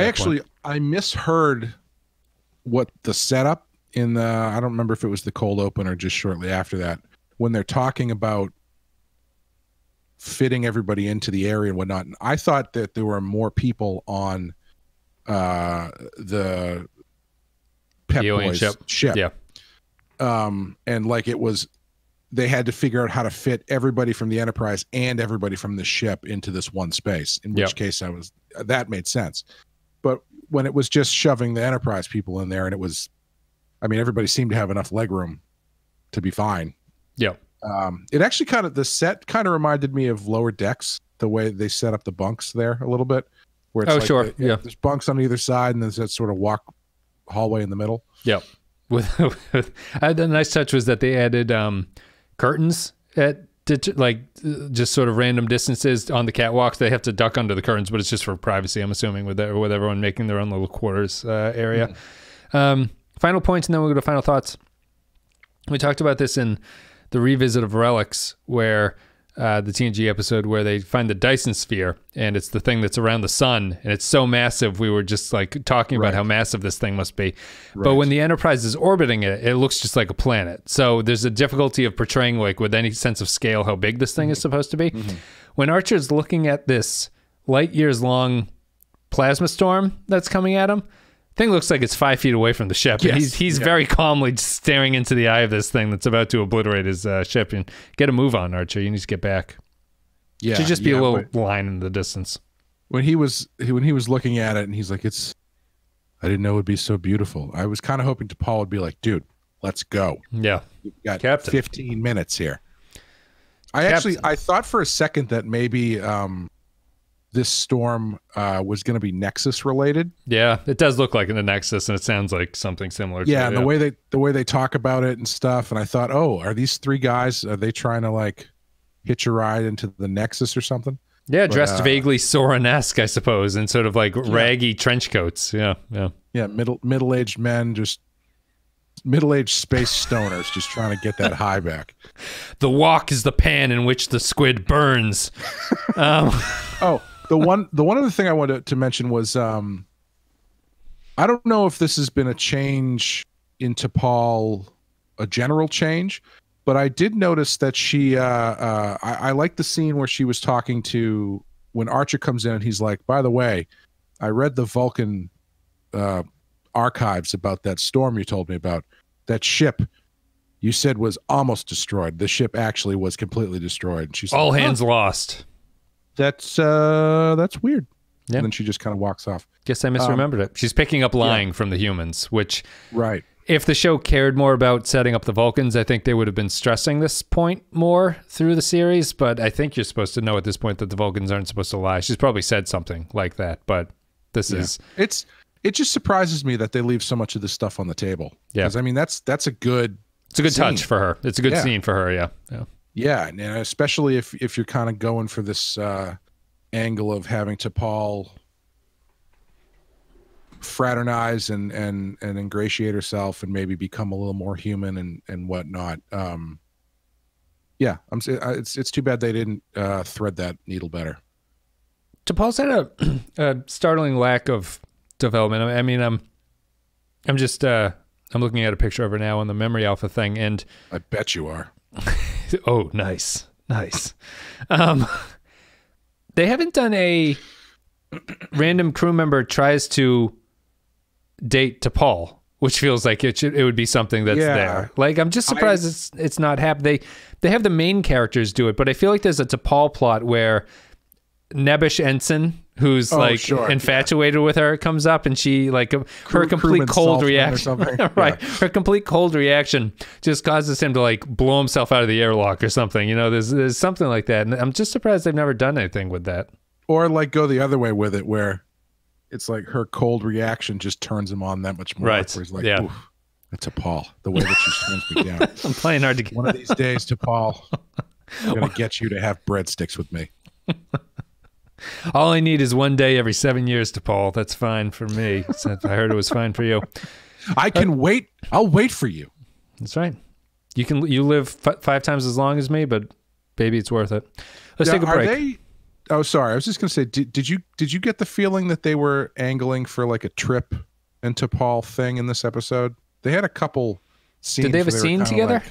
I misheard what the setup in the, I don't remember if it was the cold open or just shortly after that, when they're talking about fitting everybody into the area and whatnot. And I thought that there were more people on the Pep Boys ship. Yeah. And like it was, they had to figure out how to fit everybody from the Enterprise and everybody from the ship into this one space, in which case that made sense. But when it was just shoving the Enterprise people in there, and it was, I mean, everybody seemed to have enough leg room to be fine. Yeah. It actually the set kind of reminded me of Lower Decks, the way they set up the bunks there a little bit. Where it's there's bunks on either side, and there's that sort of hallway in the middle. Yeah. The nice touch was that they added curtains at just sort of random distances on the catwalks. They have to duck under the curtains, but it's just for privacy, I'm assuming, with everyone making their own little quarters area. Final points, and then we'll go to final thoughts. We talked about this in the revisit of Relics, where the TNG episode where they find the Dyson sphere, and it's the thing that's around the sun, and it's so massive. We were just like talking about how massive this thing must be. But when the Enterprise is orbiting it, it looks just like a planet. So there's a difficulty of portraying, like with any sense of scale, how big this thing is supposed to be. When Archer's looking at this light years long plasma storm that's coming at him, thing looks like it's 5 feet away from the ship. Yes. He's very calmly just staring into the eye of this thing that's about to obliterate his ship. And get a move on, Archer. You need to get back. Yeah, should just be a little line in the distance. When he was looking at it, and he's like, I didn't know it would be so beautiful. I was kind of hoping Paul would be like, dude, let's go. Yeah, we've got 15 minutes here. I thought for a second that maybe this storm was going to be Nexus related. Yeah, it does look like in the Nexus, and it sounds like something similar. Yeah, and the way they talk about it and stuff. And I thought, oh, are these three guys? Are they trying to like hitch a ride into the Nexus or something? Yeah, dressed vaguely Soren-esque, I suppose, in sort of like raggy trench coats. Yeah. Middle-aged men, just middle-aged space stoners, just trying to get that high back. The wok is the pan in which the squid burns. Oh. The one other thing I wanted to mention was I don't know if this has been a change into Paul, a general change, but I did notice that she I like the scene where she was talking to, when Archer comes in and he's like, by the way, I read the Vulcan archives about that storm you told me about. That ship you said was almost destroyed. The ship actually was completely destroyed. And she's all like, hands lost. That's weird. Yeah. And then she just kind of walks off. Guess I misremembered it. She's picking up lying from the humans, which, right. If the show cared more about setting up the Vulcans, I think they would have been stressing this point more through the series. But I think you're supposed to know at this point that the Vulcans aren't supposed to lie. She's probably said something like that, but this is... it just surprises me that they leave so much of this stuff on the table. Yeah. Because, I mean, that's a good It's a good scene. touch for her. It's a good scene for her, yeah. Yeah, and especially if you're kind of going for this angle of having T'Pol fraternize and ingratiate herself and maybe become a little more human and whatnot. Yeah, it's too bad they didn't thread that needle better. T'Pol's had a startling lack of development. I mean, I'm looking at a picture of her now on the Memory Alpha thing, and I bet you are. Oh, nice. They haven't done a random crew member tries to date T'Pol, which feels like it would be something that's there. Like, I'm just surprised it's not happening. They have the main characters do it, but I feel like there's a T'Pol plot where Nebish Ensign, who's infatuated with her, comes up, and she her complete cold reaction, right? Yeah. Her complete cold reaction just causes him to like blow himself out of the airlock or something. You know, there's something like that, and I'm just surprised they've never done anything with that. Or like go the other way with it, where it's like her cold reaction just turns him on that much more. Right? Where he's like, oof, that's T'Pol. The way that she turns me down. I'm playing hard to get. One of these days, T'Pol, I'm gonna get you to have breadsticks with me. All I need is one day every 7 years, T'Pol. That's fine for me. I heard it was fine for you. I can wait. I'll wait for you. That's right. You live 5 times as long as me, but baby, it's worth it. Let's take a break. Oh, sorry. I was just gonna say, did you get the feeling that they were angling for like a Trip and T'Pol thing in this episode? They had a couple scenes. Did they have a scene together?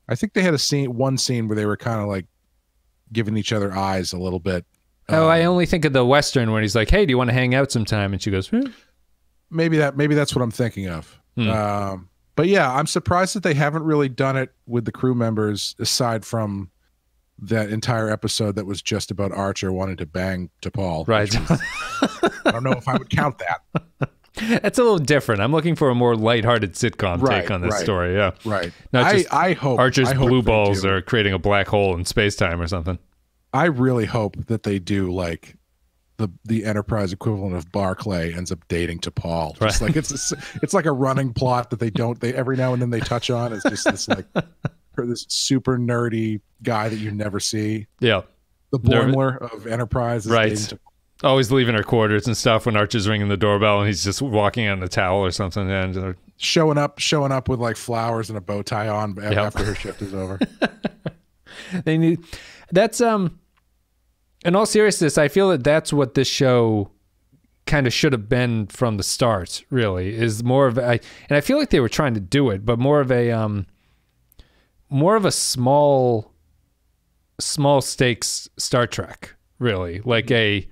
I think they had one scene where they were kind of like giving each other eyes a little bit. I only think of the Western when he's like, "Hey, do you want to hang out sometime?" And she goes, Maybe that's what I'm thinking of. But yeah, I'm surprised that they haven't really done it with the crew members aside from that entire episode that was just about Archer wanting to bang T'Pol. Right. I don't know if I would count that. That's a little different. I'm looking for a more lighthearted sitcom take on this story. Yeah. Right. Not just I hope Archer's blue balls are are creating a black hole in space-time or something. I really hope that they do like the Enterprise equivalent of Barclay ends up dating T'Pol. Right. Just like it's like a running plot that they every now and then they touch on. It's just this like this super nerdy guy that you never see. Yeah. The Boimler of Enterprise is right. Always leaving her quarters and stuff when Archer's ringing the doorbell and he's just walking on a towel or something and showing up with like flowers and a bow tie on after her shift is over. That's in all seriousness, I feel that that's what this show kind of should have been from the start, really, is more of and I feel like they were trying to do it, but more of a small stakes Star Trek, really, like a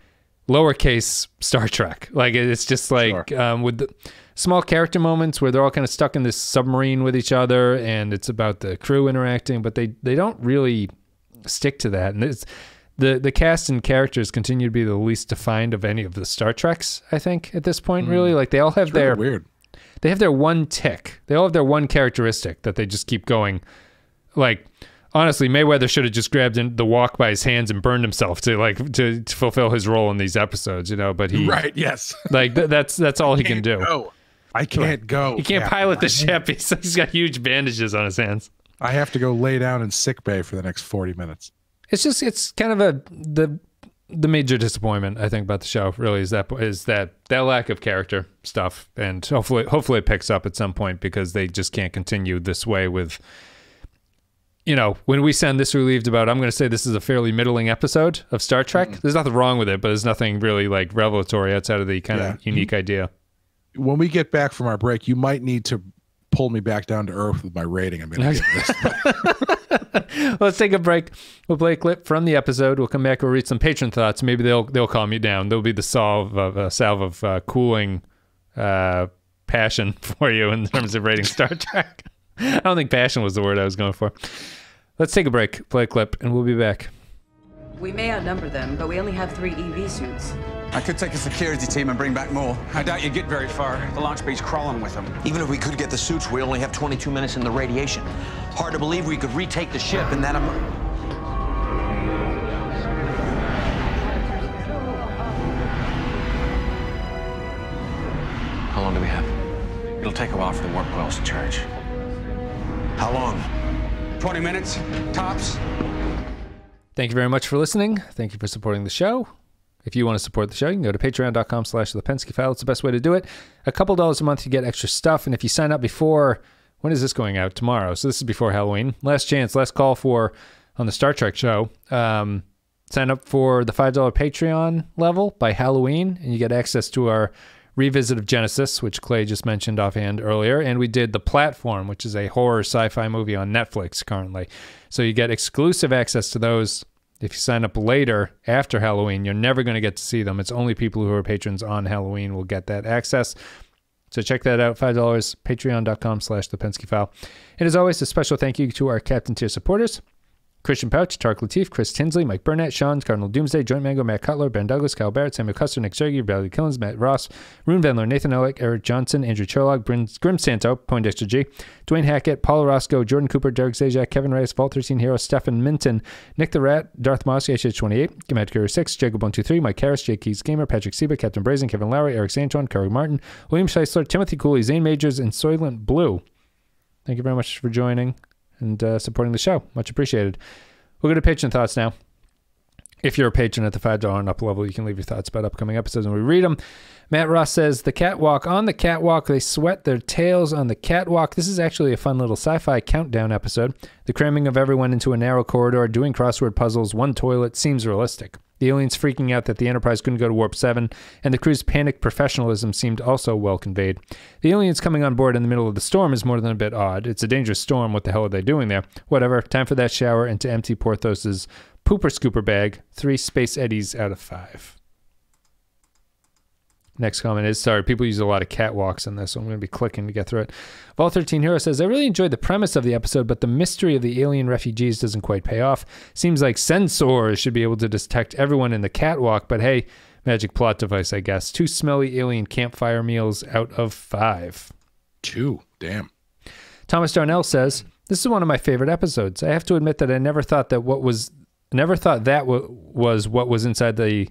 lowercase Star Trek. Like it's just like with the small character moments where they're all kind of stuck in this submarine with each other and it's about the crew interacting, but they don't really stick to that. And it's the cast and characters continue to be the least defined of any of the Star Treks, I think, at this point, really. Like they all have their weird. They have their one tick. They all have their one characteristic that they just keep going. Like honestly, Mayweather should have just grabbed the walk by his hands and burned himself to fulfill his role in these episodes, you know, but he yes. Like that's all he can do. Go. I can't go. He can't pilot the ship. He's got huge bandages on his hands. I have to go lay down in sick bay for the next 40 minutes. It's kind of the major disappointment I think about the show really is that lack of character stuff, and hopefully it picks up at some point because they just can't continue this way with, you know, when we sound this relieved about, I'm going to say this is a fairly middling episode of Star Trek. There's nothing wrong with it, but there's nothing really like revelatory outside of the kind of unique idea. When we get back from our break, you might need to pull me back down to earth with my rating. I'm going to give this. Let's take a break. We'll play a clip from the episode. We'll come back. We'll read some patron thoughts. Maybe they'll calm you down. There'll be the salve of cooling passion for you in terms of rating Star Trek. I don't think passion was the word I was going for. Let's take a break, play a clip, and we'll be back. We may outnumber them, but we only have 3 EV suits. I could take a security team and bring back more. I doubt you'd get very far. The launch bay's crawling with them. Even if we could get the suits, we only have 22 minutes in the radiation. Hard to believe we could retake the ship in that amount. take a while for the warp coils to charge. How long? 20 minutes, tops. Thank you very much for listening. Thank you for supporting the show. If you want to support the show, you can go to patreon.com/thepensky file. It's the best way to do it. A couple dollars a month, you get extra stuff. And if you sign up before, when is this going out? Tomorrow. So this is before Halloween. Last chance, last call for on the Star Trek show. Sign up for the $5 Patreon level by Halloween, and you get access to our revisit of Genesis, which Clay just mentioned offhand earlier. And we did The Platform, which is a horror sci-fi movie on Netflix currently. So you get exclusive access to those. If you sign up later, after Halloween, you're never going to get to see them. It's only people who are patrons on Halloween will get that access. So check that out, $5, patreon.com/thepensky file. And as always, a special thank you to our Captain Tier supporters: Christian Pouch, Tark Latif, Chris Tinsley, Mike Burnett, Sean, Cardinal Doomsday, Joint Mango, Matt Cutler, Ben Douglas, Kyle Barrett, Samuel Custer, Nick Sergey, Bradley Killens, Matt Ross, Rune Vandler, Nathan Ellick, Eric Johnson, Andrew Cherlog, Grim Santo, Poindexter G, Dwayne Hackett, Paul Roscoe, Jordan Cooper, Derek Zajac, Kevin Reyes, Vault 13 Hero, Stefan Minton, Nick the Rat, Darth Moss, HH28, Command Carrier 6, Jacob123, Mike Harris, Jake Keys Gamer, Patrick Seba, Captain Brazen, Kevin Lowry, Eric Santuan, Curry Martin, William Scheisler, Timothy Cooley, Zane Majors, and Soylent Blue. Thank you very much for joining and supporting the show. Much appreciated. We'll go to patron thoughts now. If you're a patron at the $5 and up level, you can leave your thoughts about upcoming episodes and we read them. Matt Ross says, the catwalk. On the catwalk, they sweat their tails on the catwalk. This is actually a fun little sci-fi countdown episode. The cramming of everyone into a narrow corridor, doing crossword puzzles, one toilet, seems realistic. The aliens freaking out that the Enterprise couldn't go to Warp 7, and the crew's panicked professionalism seemed also well conveyed. The aliens coming on board in the middle of the storm is more than a bit odd. It's a dangerous storm. What the hell are they doing there? Whatever. Time for that shower and to empty Porthos's pooper scooper bag. 3 space eddies out of 5. Next comment is, sorry, people use a lot of catwalks in this, so I'm going to be clicking to get through it. Vault 13 Hero says, I really enjoyed the premise of the episode, but the mystery of the alien refugees doesn't quite pay off. Seems like sensors should be able to detect everyone in the catwalk, but hey, magic plot device, I guess. 2 smelly alien campfire meals out of 5. 2, damn. Thomas Darnell says, this is one of my favorite episodes. I have to admit that I never thought that was what was inside the...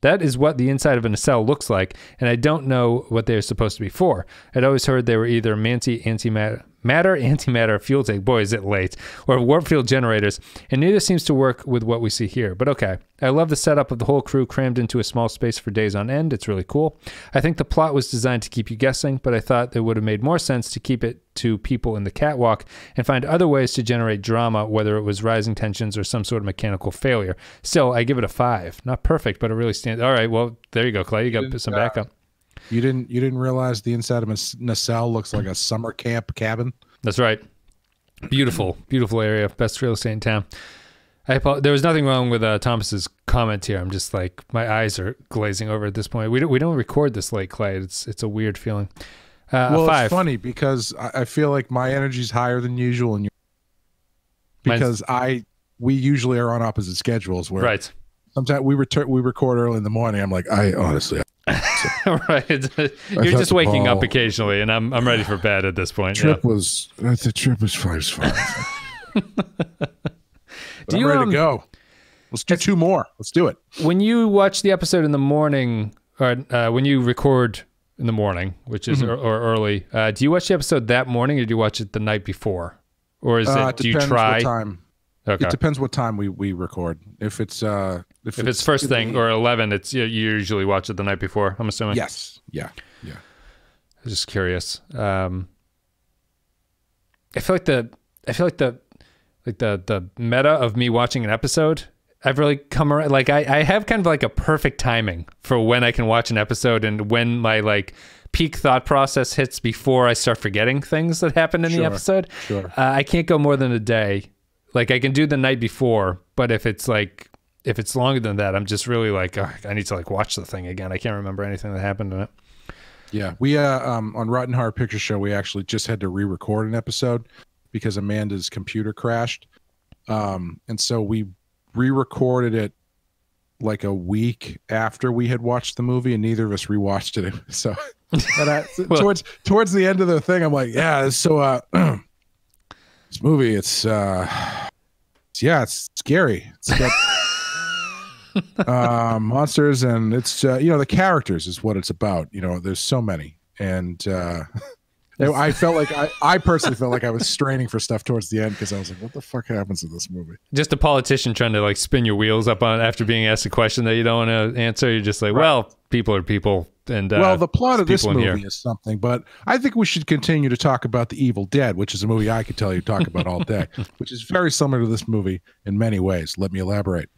That is what the inside of a nacelle looks like, and I don't know what they're supposed to be for. I'd always heard they were either antimatter fuel tank, boy is it late, or warp field generators, and neither seems to work with what we see here. But okay, I love the setup of the whole crew crammed into a small space for days on end. It's really cool. I think the plot was designed to keep you guessing, but I thought it would have made more sense to keep it to people in the catwalk and find other ways to generate drama, whether it was rising tensions or some sort of mechanical failure. Still, I give it a 5. Not perfect, but it really stands. All right, well, there you go, Clay. You got some backup. You didn't realize the inside of a nacelle looks like a summer camp cabin? That's right. Beautiful, beautiful area. Best real estate in town. There was nothing wrong with Thomas's comment here. I'm just like, my eyes are glazing over at this point. We don't record this late, Clay. It's a weird feeling. Well, 5. It's funny because I feel like my energy's higher than usual, and because we usually are on opposite schedules. Where right. Sometimes we record early in the morning. I'm like, honestly. Right. You're just waking up occasionally, and I'm ready for bed at this point. The trip was 5. I'm ready to go. Let's do 2 more. Let's do it. When you watch the episode in the morning, or when you record in the morning, which is or early, do you watch the episode that morning, or do you watch it the night before, or is it? Do you try? What time. Okay. It depends what time we record. If it's first thing or 11, it's you usually watch it the night before, I'm assuming. Yes. Yeah. I was just curious. I feel like the meta of me watching an episode, I've really come around. Like I have kind of like a perfect timing for when I can watch an episode and when my like peak thought process hits before I start forgetting things that happened in the episode. Sure. I can't go more than a day. Like I can do the night before, but if it's longer than that, I'm just really like, oh, I need to like watch the thing again. I can't remember anything that happened in it. Yeah, we on Rotten Horror Picture Show, we actually just had to re-record an episode because Amanda's computer crashed, and so we re-recorded it like a week after we had watched the movie, and neither of us rewatched it. So, towards the end of the thing, I'm like, yeah, so this movie, it's scary. It's got monsters, and it's the characters is what it's about. There's so many, and I felt like I personally felt like I was straining for stuff towards the end because I was like, what the fuck happens in this movie? Just a politician trying to like spin your wheels up on after being asked a question that you don't want to answer. You're just like, well, people are people. And well, the plot of this movie is something, but I think we should continue to talk about The Evil Dead, which is a movie I could tell you talk about all day, which is very similar to this movie in many ways. Let me elaborate.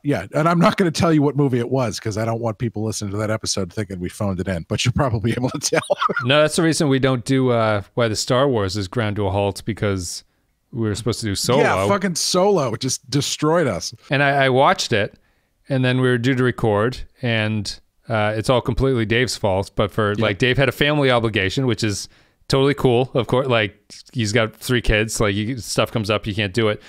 Yeah, and I'm not going to tell you what movie it was because I don't want people listening to that episode thinking we phoned it in, but you'll probably be able to tell. No, that's the reason we don't do why the Star Wars is ground to a halt, because we were supposed to do Solo. Yeah, fucking Solo. It just destroyed us. And I watched it, and then we were due to record, and it's all completely Dave's fault, but like Dave had a family obligation, which is totally cool. Of course, like he's got 3 kids, like stuff comes up, you can't do it.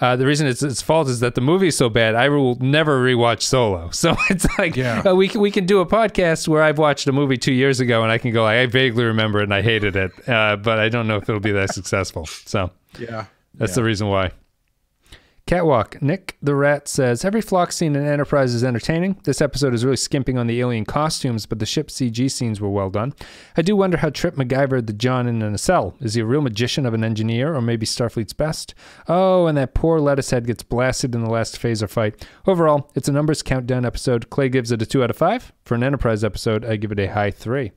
The reason it's its fault is that the movie is so bad, I will never rewatch Solo. So it's like, we can do a podcast where I've watched a movie 2 years ago and I can go, I vaguely remember it and I hated it, but I don't know if it'll be that successful. So that's the reason why. Catwalk, Nick the Rat says, every flock scene in Enterprise is entertaining. This episode is really skimping on the alien costumes, but the ship CG scenes were well done. I do wonder how Trip MacGyvered the John in a nacelle. Is he a real magician of an engineer, or maybe Starfleet's best? Oh, and that poor lettuce head gets blasted in the last phaser fight. Overall, it's a numbers countdown episode. Clay gives it a 2 out of 5. For an Enterprise episode, I give it a high 3.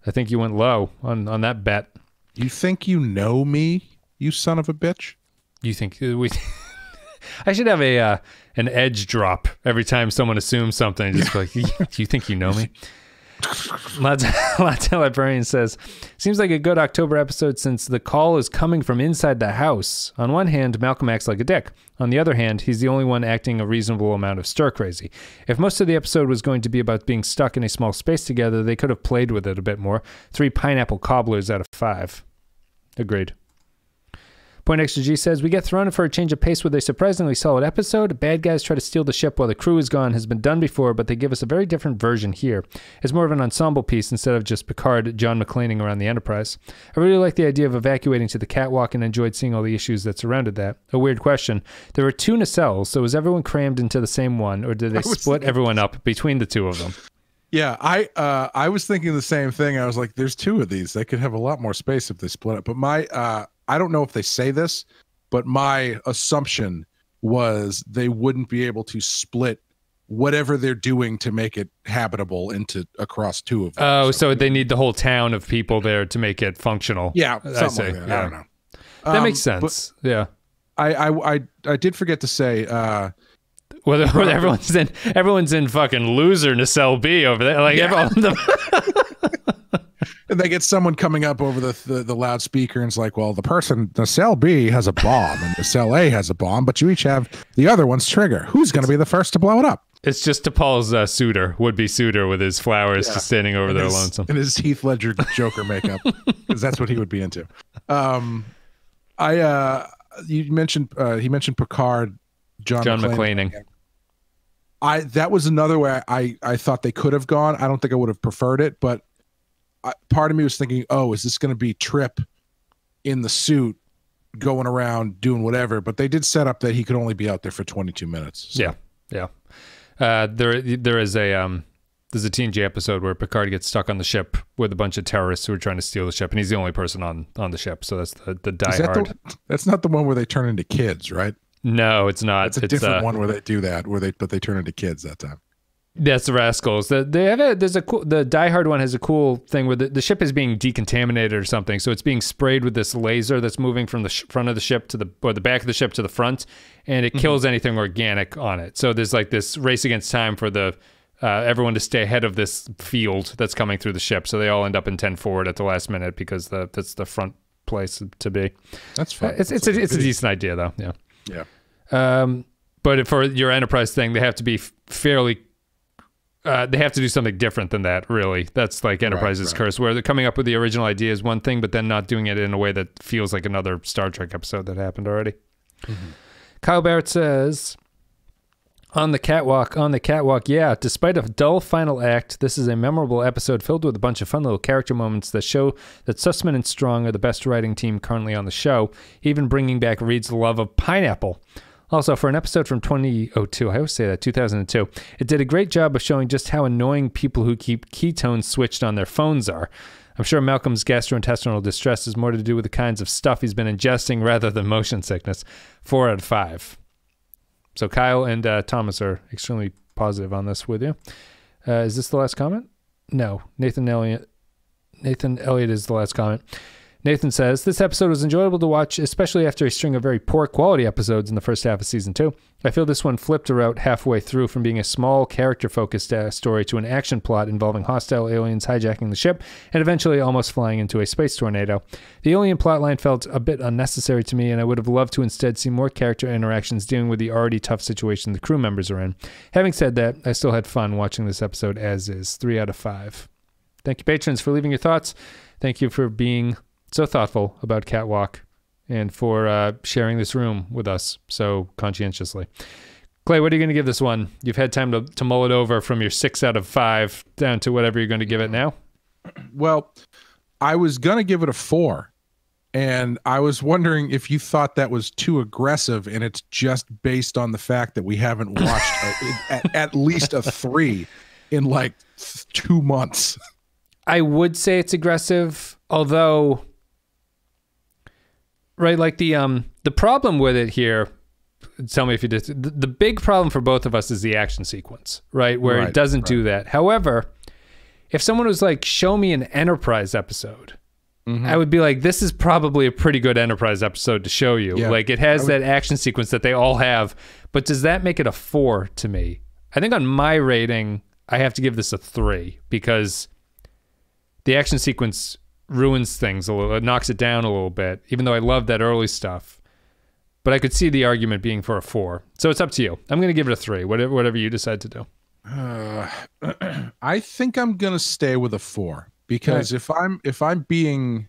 I think you went low on that bet. You think you know me, you son of a bitch? You think we... I should have an edge drop every time someone assumes something. Just like, do you think you know me? Latte Librarian says, seems like a good October episode since the call is coming from inside the house. On one hand, Malcolm acts like a dick. On the other hand, he's the only one acting a reasonable amount of stir crazy. If most of the episode was going to be about being stuck in a small space together, they could have played with it a bit more. 3 pineapple cobblers out of 5. Agreed. Point Extra G says, we get thrown in for a change of pace with a surprisingly solid episode. Bad guys try to steal the ship while the crew is gone has been done before, but they give us a very different version here. It's more of an ensemble piece instead of just Picard, John McClaning around the Enterprise. I really like the idea of evacuating to the catwalk and enjoyed seeing all the issues that surrounded that. A weird question. There were 2 nacelles, so was everyone crammed into the same one, or did they split everyone up between the 2 of them? Yeah, I was thinking the same thing. I was like, there's 2 of these. They could have a lot more space if they split up. But I don't know if they say this, but my assumption was they wouldn't be able to split whatever they're doing to make it habitable into across 2 of them. Oh, so they need the whole town of people there to make it functional. Yeah, something like that. I don't know. That makes sense. Yeah. I did forget to say whether everyone's in fucking loser nacelle B over there. Like everyone. And they get someone coming up over the loudspeaker and it's like, well, the cell B has a bomb and the cell A has a bomb, but you each have the other one's trigger. Who's going to be the first to blow it up? It's just T'Pol's would-be suiter with his flowers just standing over there lonesome. And his Heath Ledger Joker makeup, because that's what he would be into. He mentioned Picard, John McClaning. That was another way I thought they could have gone. I don't think I would have preferred it, but part of me was thinking, oh, is this going to be Trip in the suit going around doing whatever? But they did set up that he could only be out there for 22 minutes. So. Yeah. There's a TNG episode where Picard gets stuck on the ship with a bunch of terrorists who are trying to steal the ship, and he's the only person on the ship. So that's the Die Hard. That's not the one where they turn into kids, right? No, it's not. It's a different one where they do that, but they turn into kids that time. That's the Rascals. The Die Hard one has a cool thing where the ship is being decontaminated or something, so it's being sprayed with this laser that's moving from the front of the ship to the back of the ship to the front, and it kills anything organic on it. So there's like this race against time for the everyone to stay ahead of this field that's coming through the ship. So they all end up in 10 forward at the last minute because that's the front place to be. That's fine. It's a decent idea though. Yeah. But for your Enterprise thing, they have to be fairly. They have to do something different than that, really. That's like Enterprise's curse, where they're coming up with the original idea is one thing, but then not doing it in a way that feels like another Star Trek episode that happened already. Mm-hmm. Kyle Barrett says, on the catwalk, yeah, despite a dull final act, this is a memorable episode filled with a bunch of fun little character moments that show that Sussman and Strong are the best writing team currently on the show, even bringing back Reed's love of pineapple. Also, for an episode from 2002, I always say that, 2002, it did a great job of showing just how annoying people who keep ketones switched on their phones are. I'm sure Malcolm's gastrointestinal distress is more to do with the kinds of stuff he's been ingesting rather than motion sickness. 4 out of 5. So Kyle and Thomas are extremely positive on this with you. Is this the last comment? No. Nathan Elliott is the last comment. Nathan says, this episode was enjoyable to watch, especially after a string of very poor quality episodes in the first half of season 2. I feel this one flipped around halfway through from being a small character-focused story to an action plot involving hostile aliens hijacking the ship and eventually almost flying into a space tornado. The alien plotline felt a bit unnecessary to me, and I would have loved to instead see more character interactions dealing with the already tough situation the crew members are in. Having said that, I still had fun watching this episode as is. 3 out of 5. Thank you, patrons, for leaving your thoughts. Thank you for being so thoughtful about Catwalk and for sharing this room with us so conscientiously. Clay, what are you going to give this one? You've had time to mull it over from your 6 out of 5 down to whatever you're going to give it now. Well, I was going to give it a 4. And I was wondering if you thought that was too aggressive, and it's just based on the fact that we haven't watched at least a 3 in like 2 months. I would say it's aggressive, although... Right, like the problem with it here, tell me if you did, the big problem for both of us is the action sequence, right? Where it doesn't do that. However, if someone was like, show me an Enterprise episode, I would be like, this is probably a pretty good Enterprise episode to show you. Yeah, like it has that action sequence that they all have, but does that make it a 4 to me? I think on my rating, I have to give this a 3 because the action sequence ruins things a little. It knocks it down a little bit, even though I love that early stuff. But I could see the argument being for a 4. So it's up to you. I'm going to give it a 3, whatever you decide to do. I think I'm going to stay with a 4 because if I'm being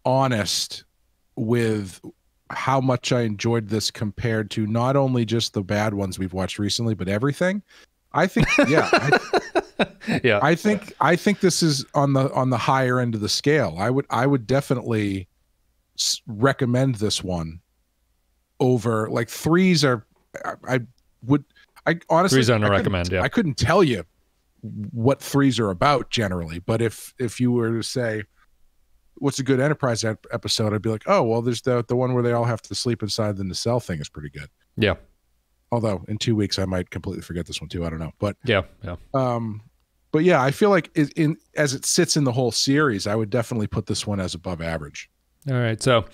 honest with how much I enjoyed this compared to not only just the bad ones we've watched recently, but everything, I think, yeah, I think this is on the higher end of the scale. I would definitely recommend this one over like 3s are. I honestly 3s aren't recommend. Yeah, I couldn't tell you what 3s are about generally, but if you were to say what's a good Enterprise episode, I'd be like, oh well, there's the one where they all have to sleep inside the nacelle thing is pretty good. Yeah. Although in 2 weeks I might completely forget this one too. I don't know, but yeah. But yeah, I feel like as it sits in the whole series, I would definitely put this one as above average. All right, so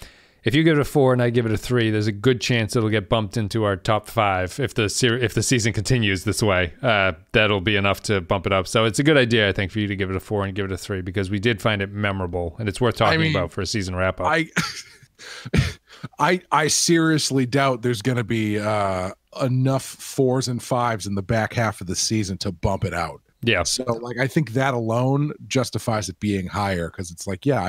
if you give it a 4 and I give it a 3, there's a good chance it'll get bumped into our top 5 if the season continues this way. That'll be enough to bump it up. So it's a good idea, I think, for you to give it a 4 and give it a 3 because we did find it memorable and it's worth talking about for a season wrap up. I seriously doubt there's going to be enough 4s and 5s in the back half of the season to bump it out. Yeah. So like I think that alone justifies it being higher because it's like, yeah,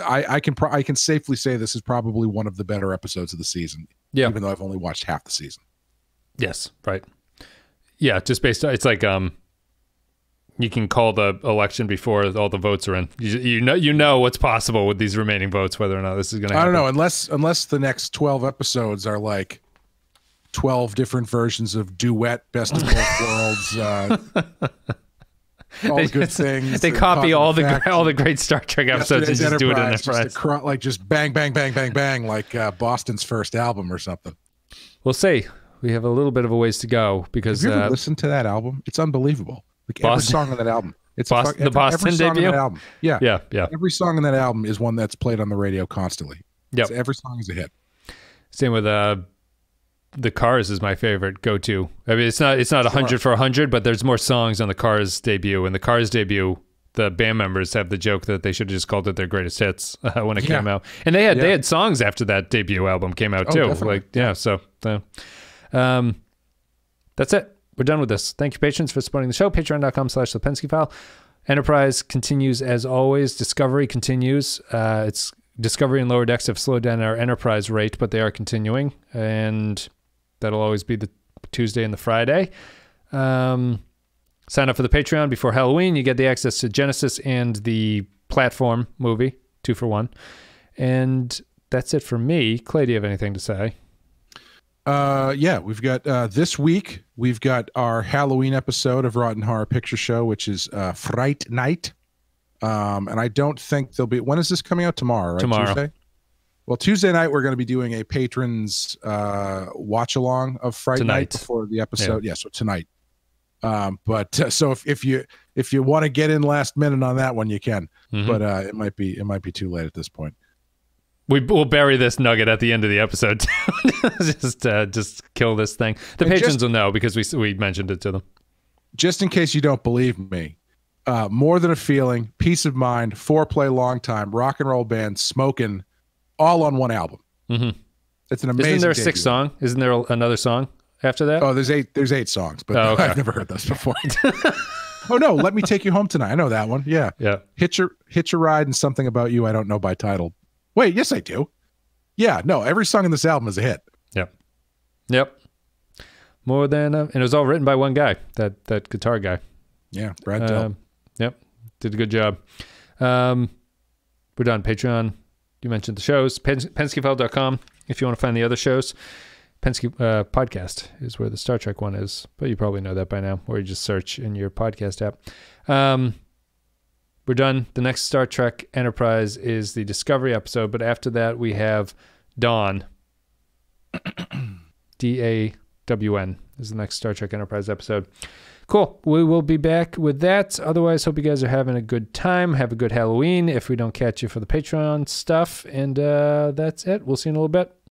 I can safely say this is probably one of the better episodes of the season. Yeah. Even though I've only watched half the season. Yes, right. Yeah, just based on it's like you can call the election before all the votes are in. You know what's possible with these remaining votes, whether or not this is going to happen. I don't know, unless the next 12 episodes are like 12 different versions of Duet, Best of Both Worlds, all the good things. They copy all the great Star Trek episodes and just do it in Enterprise. Just bang, bang, bang, bang, bang, like Boston's first album or something. We'll see. We have a little bit of a ways to go because have you ever listened to that album? It's unbelievable. Like every song on that album. It's the Boston debut. Album. Yeah. Yeah. Every song on that album is one that's played on the radio constantly. Yep. So every song is a hit. Same with the Cars is my favorite go-to. I mean, it's not 100 for 100, but there's more songs on the Cars debut. And the Cars debut, the band members have the joke that they should have just called it their greatest hits when it came out. And they had songs after that debut album came out too. Definitely. That's it. We're done with this. Thank you, patrons, for supporting the show. Patreon.com/Lipinski-File. Enterprise continues as always. Discovery continues. It's Discovery and Lower Decks have slowed down our Enterprise rate, but they are continuing, and that'll always be the Tuesday and the Friday. Sign up for the Patreon before Halloween. You get the access to Genesis and the Platform movie, 2 for 1. And that's it for me. Clay, do you have anything to say? Yeah, we've got this week, we've got our Halloween episode of Rotten Horror Picture Show, which is Fright Night. And I don't think there'll be. When is this coming out? Tomorrow, right? Tomorrow. Tuesday? Well, Tuesday night we're going to be doing a patrons watch along of Fright Night before the episode. Yeah, so tonight. So if you want to get in last minute on that one, you can. But it might be too late at this point. We'll bury this nugget at the end of the episode. just kill this thing. The patrons will know because we mentioned it to them. Just in case you don't believe me, More Than a Feeling, Peace of Mind, Foreplay, Long Time, rock and roll band, Smokin', all on one album. It's an amazing. Isn't there a sixth song? Isn't there another song after that? Oh, there's eight songs, but I've never heard those before. Oh no, Let Me Take You Home Tonight. I know that one. Yeah. Hitch a Ride and Something About You I Don't Know by title. Wait, yes I do. Yeah, no, every song in this album is a hit. Yep. More than and it was all written by one guy, that guitar guy. Yeah, Brad Dell. Yep. Did a good job. We're done. Patreon. You mentioned the shows. Penskefeld.com if you want to find the other shows. Penske podcast is where the Star Trek one is, but you probably know that by now, or you just search in your podcast app. We're done. The next Star Trek Enterprise is the Discovery episode, but after that we have Dawn. DAWN is the next Star Trek Enterprise episode. Cool. We will be back with that. Otherwise, hope you guys are having a good time. Have a good Halloween if we don't catch you for the Patreon stuff. And that's it. We'll see you in a little bit.